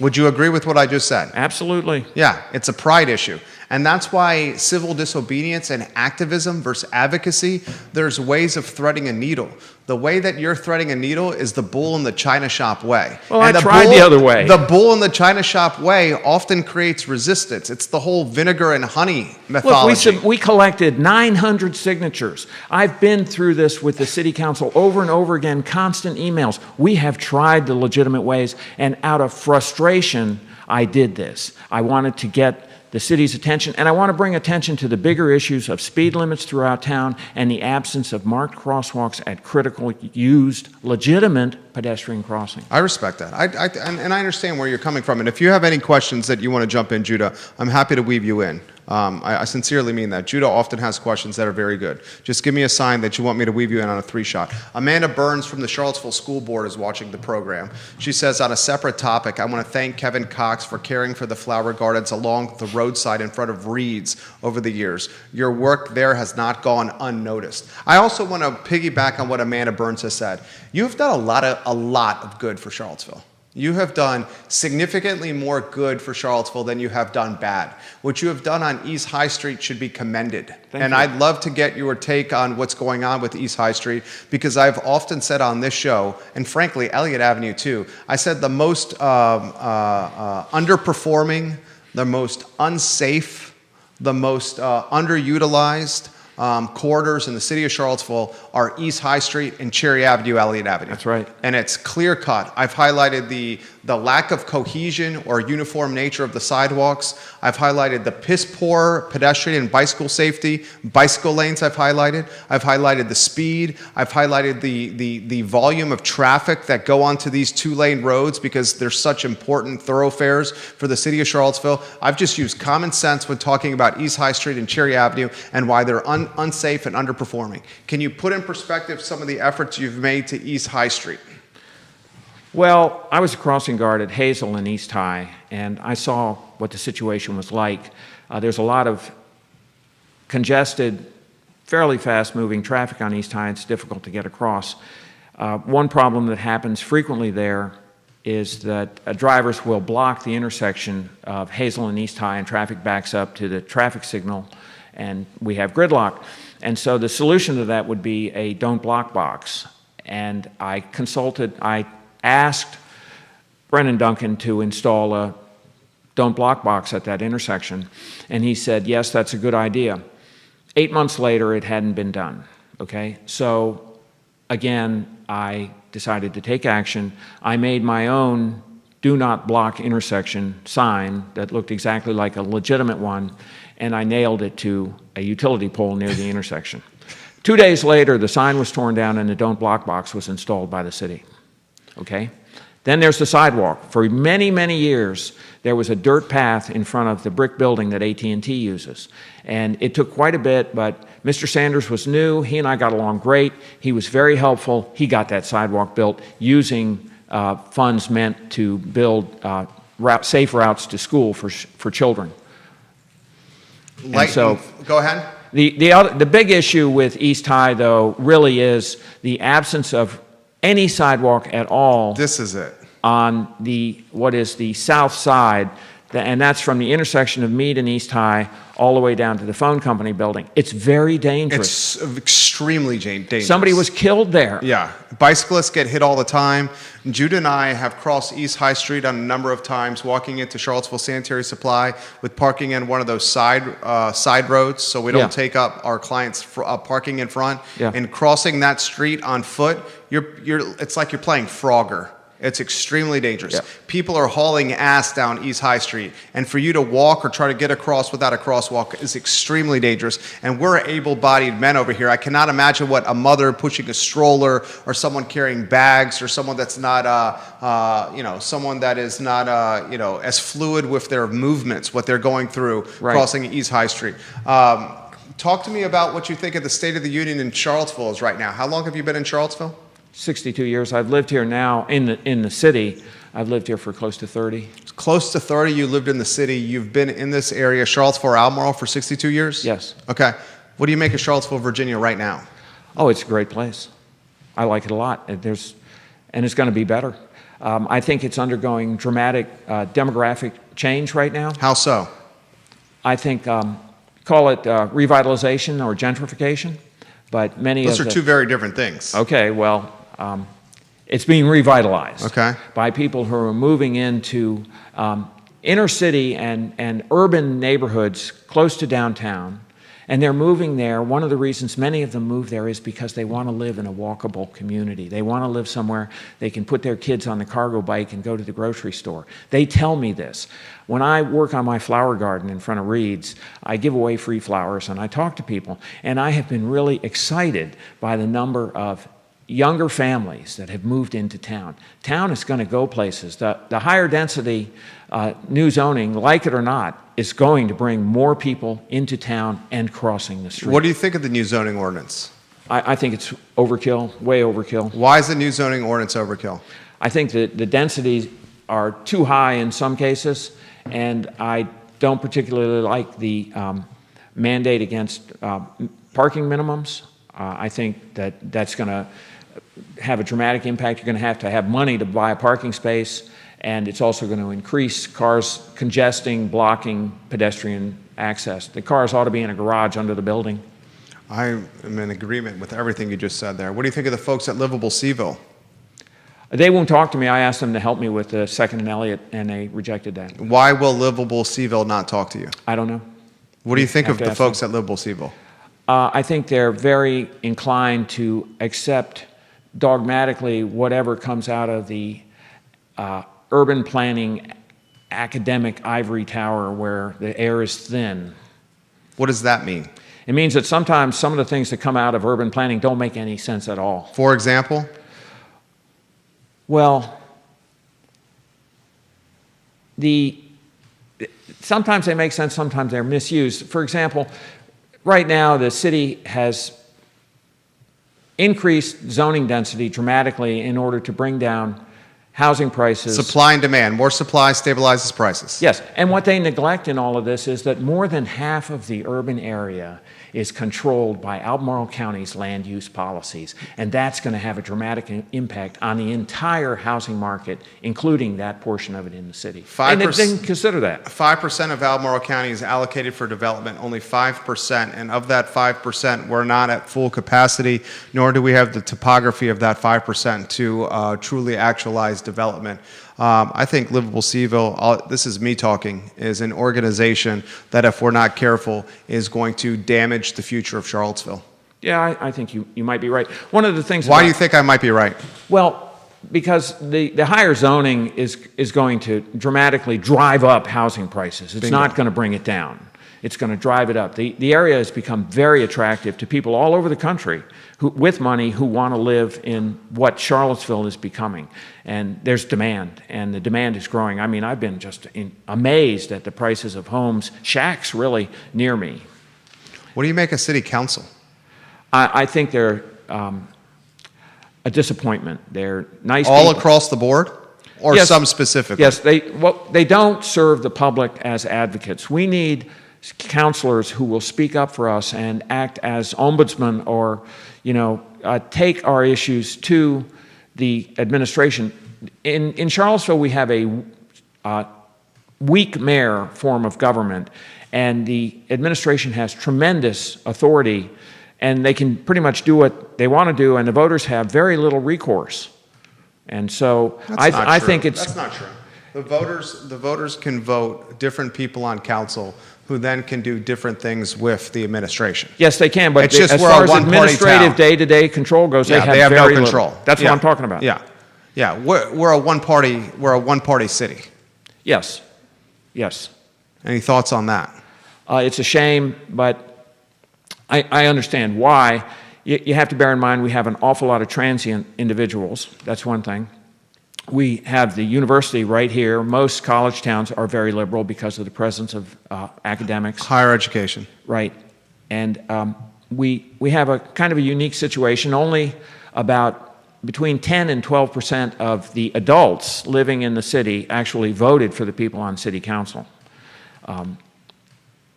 Would you agree with what I just said? Absolutely. Yeah, it's a pride issue. And that's why civil disobedience and activism versus advocacy, there's ways of threading a needle. The way that you're threading a needle is the bull in the china shop way. Well, and I tried the other way. The bull in the china shop way often creates resistance. It's the whole vinegar and honey mythology. Look, we collected 900 signatures. I've been through this with the city council over and over again, constant emails. We have tried the legitimate ways, and out of frustration, I did this. I wanted to get the city's attention, and I want to bring attention to the bigger issues of speed limits throughout town and the absence of marked crosswalks at critical, used, legitimate pedestrian crossings. I respect that. And I understand where you're coming from. And if you have any questions that you want to jump in, Judah, I'm happy to weave you in. I sincerely mean that. Judah often has questions that are very good. Just give me a sign that you want me to weave you in on a 3-shot. Amanda Burns from the Charlottesville School Board is watching the program. She says, on a separate topic, I want to thank Kevin Cox for caring for the flower gardens along the roadside in front of Reed's over the years. Your work there has not gone unnoticed. I also want to piggyback on what Amanda Burns has said. You've done a lot of good for Charlottesville. You have done significantly more good for Charlottesville than you have done bad. What you have done on East High Street should be commended. Thank you. I'd love to get your take on what's going on with East High Street, because I've often said on this show, and frankly, Elliott Avenue too, I said the most underperforming, the most unsafe, the most underutilized corridors in the city of Charlottesville are East High Street and Cherry Avenue, Elliott Avenue. That's right. And it's clear cut. I've highlighted the lack of cohesion or uniform nature of the sidewalks. I've highlighted the piss poor pedestrian and bicycle safety. Bicycle lanes I've highlighted. I've highlighted the speed. I've highlighted the volume of traffic that go onto these 2-lane roads because they're such important thoroughfares for the city of Charlottesville. I've just used common sense when talking about East High Street and Cherry Avenue and why they're unsafe and underperforming. Can you put in perspective some of the efforts you've made to East High Street? Well, I was a crossing guard at Hazel and East High, and I saw what the situation was like. There's a lot of congested, fairly fast-moving traffic on East High. It's difficult to get across. One problem that happens frequently there is that drivers will block the intersection of Hazel and East High, and traffic backs up to the traffic signal, and we have gridlock. And so the solution to that would be a don't block box. And I asked Brennan Duncan to install a don't block box at that intersection, and he said, yes, that's a good idea. 8 months later, it hadn't been done, okay? So again, I decided to take action. I made my own do not block intersection sign that looked exactly like a legitimate one, and I nailed it to a utility pole near the intersection. 2 days later, the sign was torn down and the don't block box was installed by the city. Okay? Then there's the sidewalk. For many, many years, there was a dirt path in front of the brick building that AT&T uses. And it took quite a bit, but Mr. Sanders was new. He and I got along great. He was very helpful. He got that sidewalk built using funds meant to build safe routes to school for children. Go ahead. The big issue with East High, though, really is the absence of any sidewalk at all. This is it. On what is the south side, and that's from the intersection of Meade and East High all the way down to the phone company building. It's very dangerous. It's extremely dangerous. Somebody was killed there. Yeah. Bicyclists get hit all the time. Judah and I have crossed East High Street on a number of times, walking into Charlottesville Sanitary Supply with parking in one of those side roads so we don't take up our clients' parking in front. Yeah. And crossing that street on foot, it's like you're playing Frogger. It's extremely dangerous. Yeah. People are hauling ass down East High Street, and for you to walk or try to get across without a crosswalk is extremely dangerous. And we're able-bodied men over here. I cannot imagine what a mother pushing a stroller, or someone carrying bags, or someone that's not, someone that is not, as fluid with their movements, what they're going through crossing East High Street. Talk to me about what you think of the State of the Union in Charlottesville is right now. How long have you been in Charlottesville? 62 years. I've lived here now in the city. I've lived here for close to 30. Close to 30, you lived in the city. You've been in this area, Charlottesville or Albemarle, for 62 years? Yes. Okay. What do you make of Charlottesville, Virginia right now? Oh, it's a great place. I like it a lot. And it's going to be better. I think it's undergoing dramatic demographic change right now. How so? I think, call it revitalization or gentrification, but Those are two very different things. Okay, well, it's being revitalized by people who are moving into inner city and urban neighborhoods close to downtown. And they're moving there. One of the reasons many of them move there is because they want to live in a walkable community. They want to live somewhere they can put their kids on the cargo bike and go to the grocery store. They tell me this. When I work on my flower garden in front of Reed's, I give away free flowers and I talk to people. And I have been really excited by the number of younger families that have moved into town. Town is going to go places. The higher density new zoning, like it or not, is going to bring more people into town and crossing the street. What do you think of the new zoning ordinance? I think it's overkill, way overkill. Why is the new zoning ordinance overkill? I think that the densities are too high in some cases, and I don't particularly like the mandate against parking minimums. I think that that's going to have a dramatic impact. You're going to have money to buy a parking space, and it's also going to increase cars congesting, blocking pedestrian access. The cars ought to be in a garage under the building. I am in agreement with everything you just said there. What do you think of the folks at Livable CVille? They won't talk to me. I asked them to help me with the Second and Elliott, and they rejected that. Why will Livable CVille not talk to you? I don't know. What do you think of the folks at Livable CVille? I think they're very inclined to accept dogmatically whatever comes out of the urban planning academic ivory tower where the air is thin. What does that mean? It means that sometimes some of the things that come out of urban planning don't make any sense at all. For example? Well, sometimes they make sense, sometimes they're misused. For example, right now the city has increased zoning density dramatically in order to bring down housing prices. Supply and demand. More supply stabilizes prices. Yes, and what they neglect in all of this is that more than half of the urban area is controlled by Albemarle County's land use policies, and that's going to have a dramatic impact on the entire housing market, including that portion of it in the city. And they didn't consider that. 5% of Albemarle County is allocated for development, only 5%, and of that 5%, we're not at full capacity, nor do we have the topography of that 5% to truly actualize development. I think Livable CVille, this is me talking, is an organization that, if we're not careful, is going to damage the future of Charlottesville. Yeah, I think you might be right. One of the things. Why do you think I might be right? Well, because the higher zoning is going to dramatically drive up housing prices. It's not going to bring it down. It's going to drive it up. The area has become very attractive to people all over the country with money who want to live in what Charlottesville is becoming. And there's demand, and the demand is growing. I mean, I've been just amazed at the prices of homes, shacks really, near me. What do you make of city council? I think they're a disappointment. They're nice all people. Across the board? Or yes, some specifically? Yes, they don't serve the public as advocates. We need counselors who will speak up for us and act as ombudsmen, or take our issues to the administration. In Charlottesville, we have a weak mayor form of government, and the administration has tremendous authority, and they can pretty much do what they want to do, and the voters have very little recourse. And so I think that's not true. The voters can vote different people on council who then can do different things with the administration. Yes, they can, but as far as administrative day-to-day control goes, they have no very control. Little. That's what I'm talking about. Yeah. We're a one-party city. Yes. Any thoughts on that? It's a shame, but I understand why. You have to bear in mind we have an awful lot of transient individuals. That's one thing. We have the university right here. Most college towns are very liberal because of the presence of academics. Higher education. Right. we have a kind of a unique situation. Only about between 10 and 12% of the adults living in the city actually voted for the people on city council.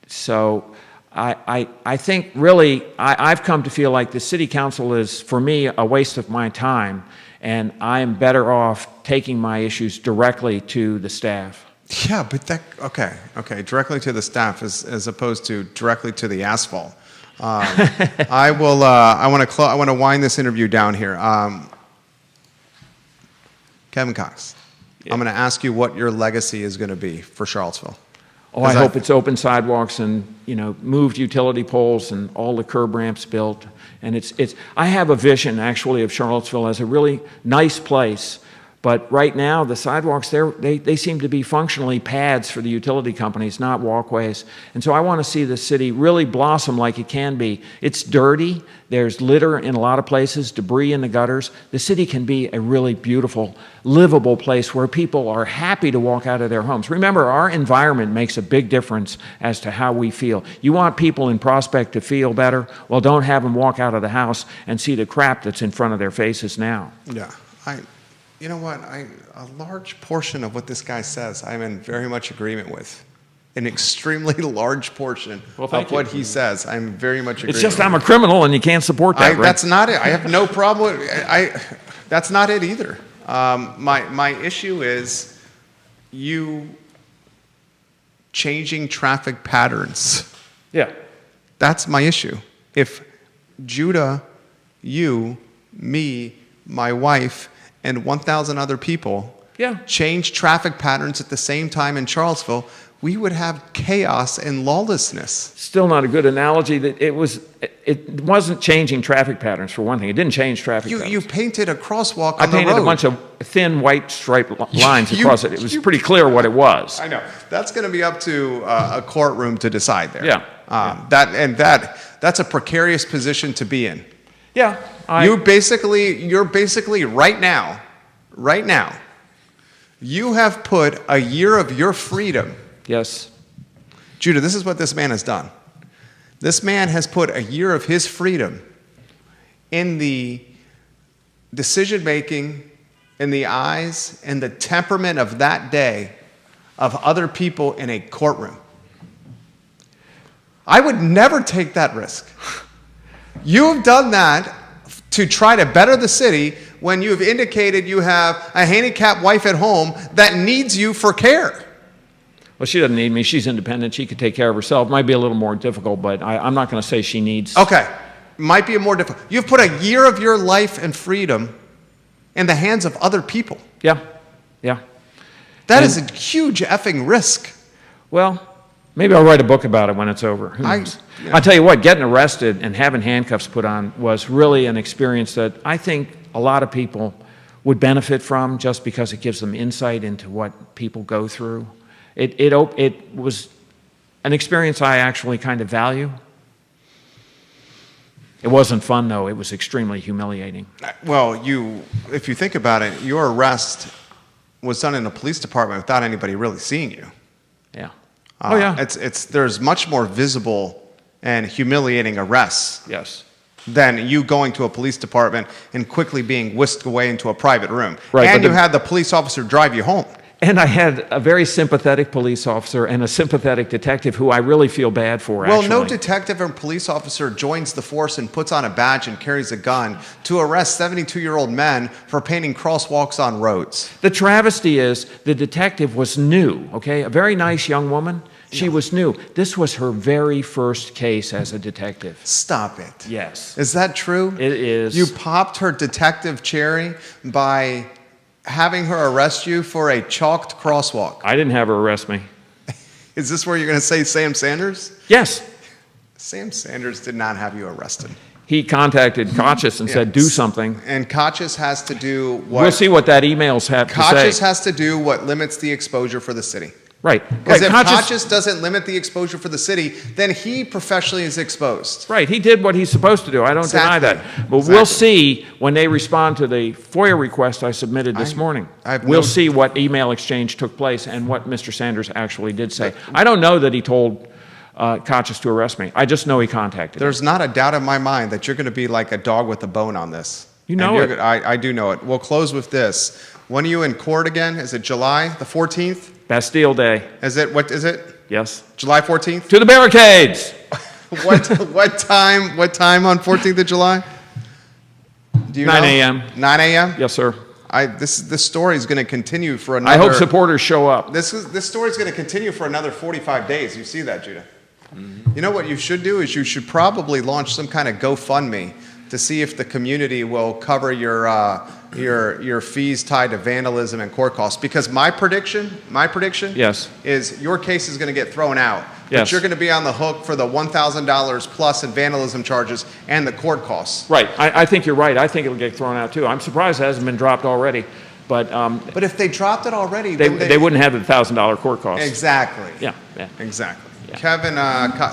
So I think really I've come to feel like the city council is, for me, a waste of my time, and I am better off taking my issues directly to the staff. Yeah, but okay, directly to the staff as opposed to directly to the asphalt. I want to wind this interview down here. Kevin Cox, Yeah. I'm going to ask you what your legacy is going to be for Charlottesville. Oh, I hope it's open sidewalks and, moved utility poles and all the curb ramps built. And I have a vision, actually, of Charlottesville as a really nice place. But right now, the sidewalks there, they seem to be functionally pads for the utility companies, not walkways. And so I want to see the city really blossom like it can be. It's dirty. There's litter in a lot of places, debris in the gutters. The city can be a really beautiful, livable place where people are happy to walk out of their homes. Remember, our environment makes a big difference as to how we feel. You want people in Prospect to feel better? Well, don't have them walk out of the house and see the crap that's in front of their faces now. Yeah, you know what? A large portion of what this guy says, I'm in very much agreement with. An extremely large portion of what he says, I'm very much agreeing It's just with. I'm a criminal and you can't support that, right? That's not it. I have no problem. That's not it either. My issue is you changing traffic patterns. Yeah. That's my issue. If Judah, you, me, my wife, and 1,000 other people change traffic patterns at the same time in Charlottesville, we would have chaos and lawlessness. Still not a good analogy. That it wasn't changing traffic patterns, for one thing. It didn't change traffic patterns. You painted a crosswalk on I the road. painted a bunch of thin white striped lines across it. It was pretty clear what it was. I know. That's going to be up to a courtroom to decide there. Yeah. That's a precarious position to be in. Yeah. You're basically right now, you have put a year of your freedom. Yes. Judah, this is what this man has done. This man has put a year of his freedom in the decision-making, in the eyes, and the temperament of that day of other people in a courtroom. I would never take that risk. You have done that to try to better the city when you have indicated you have a handicapped wife at home that needs you for care. Well, she doesn't need me. She's independent. She could take care of herself. Might be a little more difficult, but I'm not going to say she needs. Okay. Might be more difficult. You've put a year of your life and freedom in the hands of other people. Yeah. Yeah. That is a huge effing risk. Well, maybe I'll write a book about it when it's over. Who knows? I'll tell you what, getting arrested and having handcuffs put on was really an experience that I think a lot of people would benefit from just because it gives them insight into what people go through. It was an experience I actually kind of value. It wasn't fun, though. It was extremely humiliating. Well, if you think about it, your arrest was done in a police department without anybody really seeing you. Yeah. There's much more visible and humiliating arrests. Yes. Than you going to a police department and quickly being whisked away into a private room. Right, and you had the police officer drive you home. And I had a very sympathetic police officer and a sympathetic detective who I really feel bad for, Well, actually. no detective or police officer joins the force and puts on a badge and carries a gun to arrest 72-year-old men for painting crosswalks on roads. The travesty is the detective was new, okay? A very nice young woman. She was new. This was her very first case as a detective. Stop it. Yes. Is that true? It is. You popped her detective cherry by having her arrest you for a chalked crosswalk. I didn't have her arrest me. Is this where you're going to say Sam Sanders? Yes. Sam Sanders did not have you arrested. He contacted Kochis and said, do something. And Kochis has to do what... We'll see what that emails have to say. Kochis has to do what limits the exposure for the city. Right. Because if Kochis doesn't limit the exposure for the city, then he professionally is exposed. Right. He did what he's supposed to do. I don't deny that. But we'll see when they respond to the FOIA request I submitted this morning. We'll see what email exchange took place and what Mr. Sanders actually did say. I don't know that he told Kochis to arrest me. I just know he contacted me. There's not a doubt in my mind that you're going to be like a dog with a bone on this. You know it. I do know it. We'll close with this. When are you in court again? Is it July the 14th? Bastille Day. Is it? What is it? Yes. July 14th? To the barricades! What time on 14th of July? Do you 9 know? a.m. 9 a.m.? Yes, sir. This story is going to continue for another... I hope supporters show up. This story is going to continue for another 45 days. You see that, Judah? Mm-hmm. You know what you should do is you should probably launch some kind of GoFundMe to see if the community will cover your fees tied to vandalism and court costs. Because my prediction Yes. is your case is going to get thrown out. Yes. But you're going to be on the hook for the $1,000 plus in vandalism charges and the court costs. Right. I think you're right. I think it'll get thrown out, too. I'm surprised it hasn't been dropped already. But if they dropped it already, they wouldn't have the $1,000 court costs. Exactly. Yeah. Exactly. Yeah. Kevin,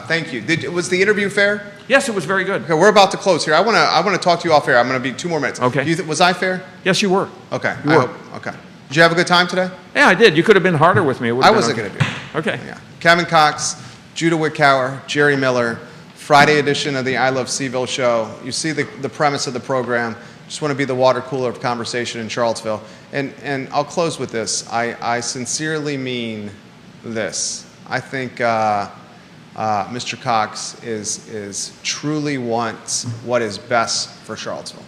thank you. Was the interview fair? Yes, it was very good. Okay, we're about to close here. I want to talk to you off air. I'm going to be 2 more minutes. Okay. Was I fair? Yes, you were. Okay. You were. Okay. Did you have a good time today? Yeah, I did. You could have been harder with me. I wasn't going to be. Okay. Yeah. Kevin Cox, Judah Wickower, Jerry Miller, Friday edition of the I Love CVille show. You see the premise of the program. Just want to be the water cooler of conversation in Charlottesville. And I'll close with this. I sincerely mean this. I think Mr. Cox is truly wants what is best for Charlottesville.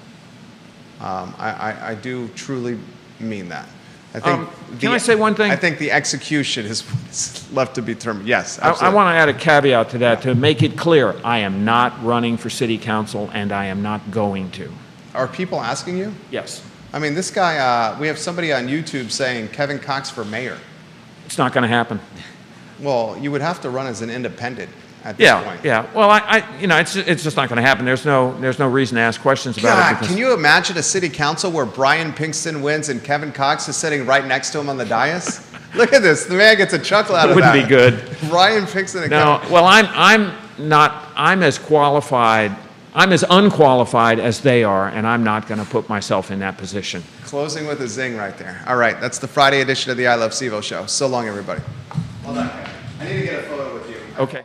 I do truly mean that. I think can I say one thing? I think the execution is left to be determined. Yes, I absolutely. want to add a caveat to that to make it clear. I am not running for city council, and I am not going to. Are people asking you? Yes. I mean, this guy, we have somebody on YouTube saying Kevin Cox for mayor. It's not going to happen. Well, you would have to run as an independent at this point. Yeah. Well, it's just not going to happen. There's no reason to ask questions about it. God, Because can you imagine a city council where Brian Pinkston wins and Kevin Cox is sitting right next to him on the dais? Look at this. The man gets a chuckle out it of wouldn't that. be good. Brian Pinkston and No. Kevin. Well, I'm as qualified. I'm as unqualified as they are, and I'm not going to put myself in that position. Closing with a zing right there. All right, that's the Friday edition of the I Love CVille show. So long, everybody. Hold on, Kevin. I need to get a photo with you. Okay.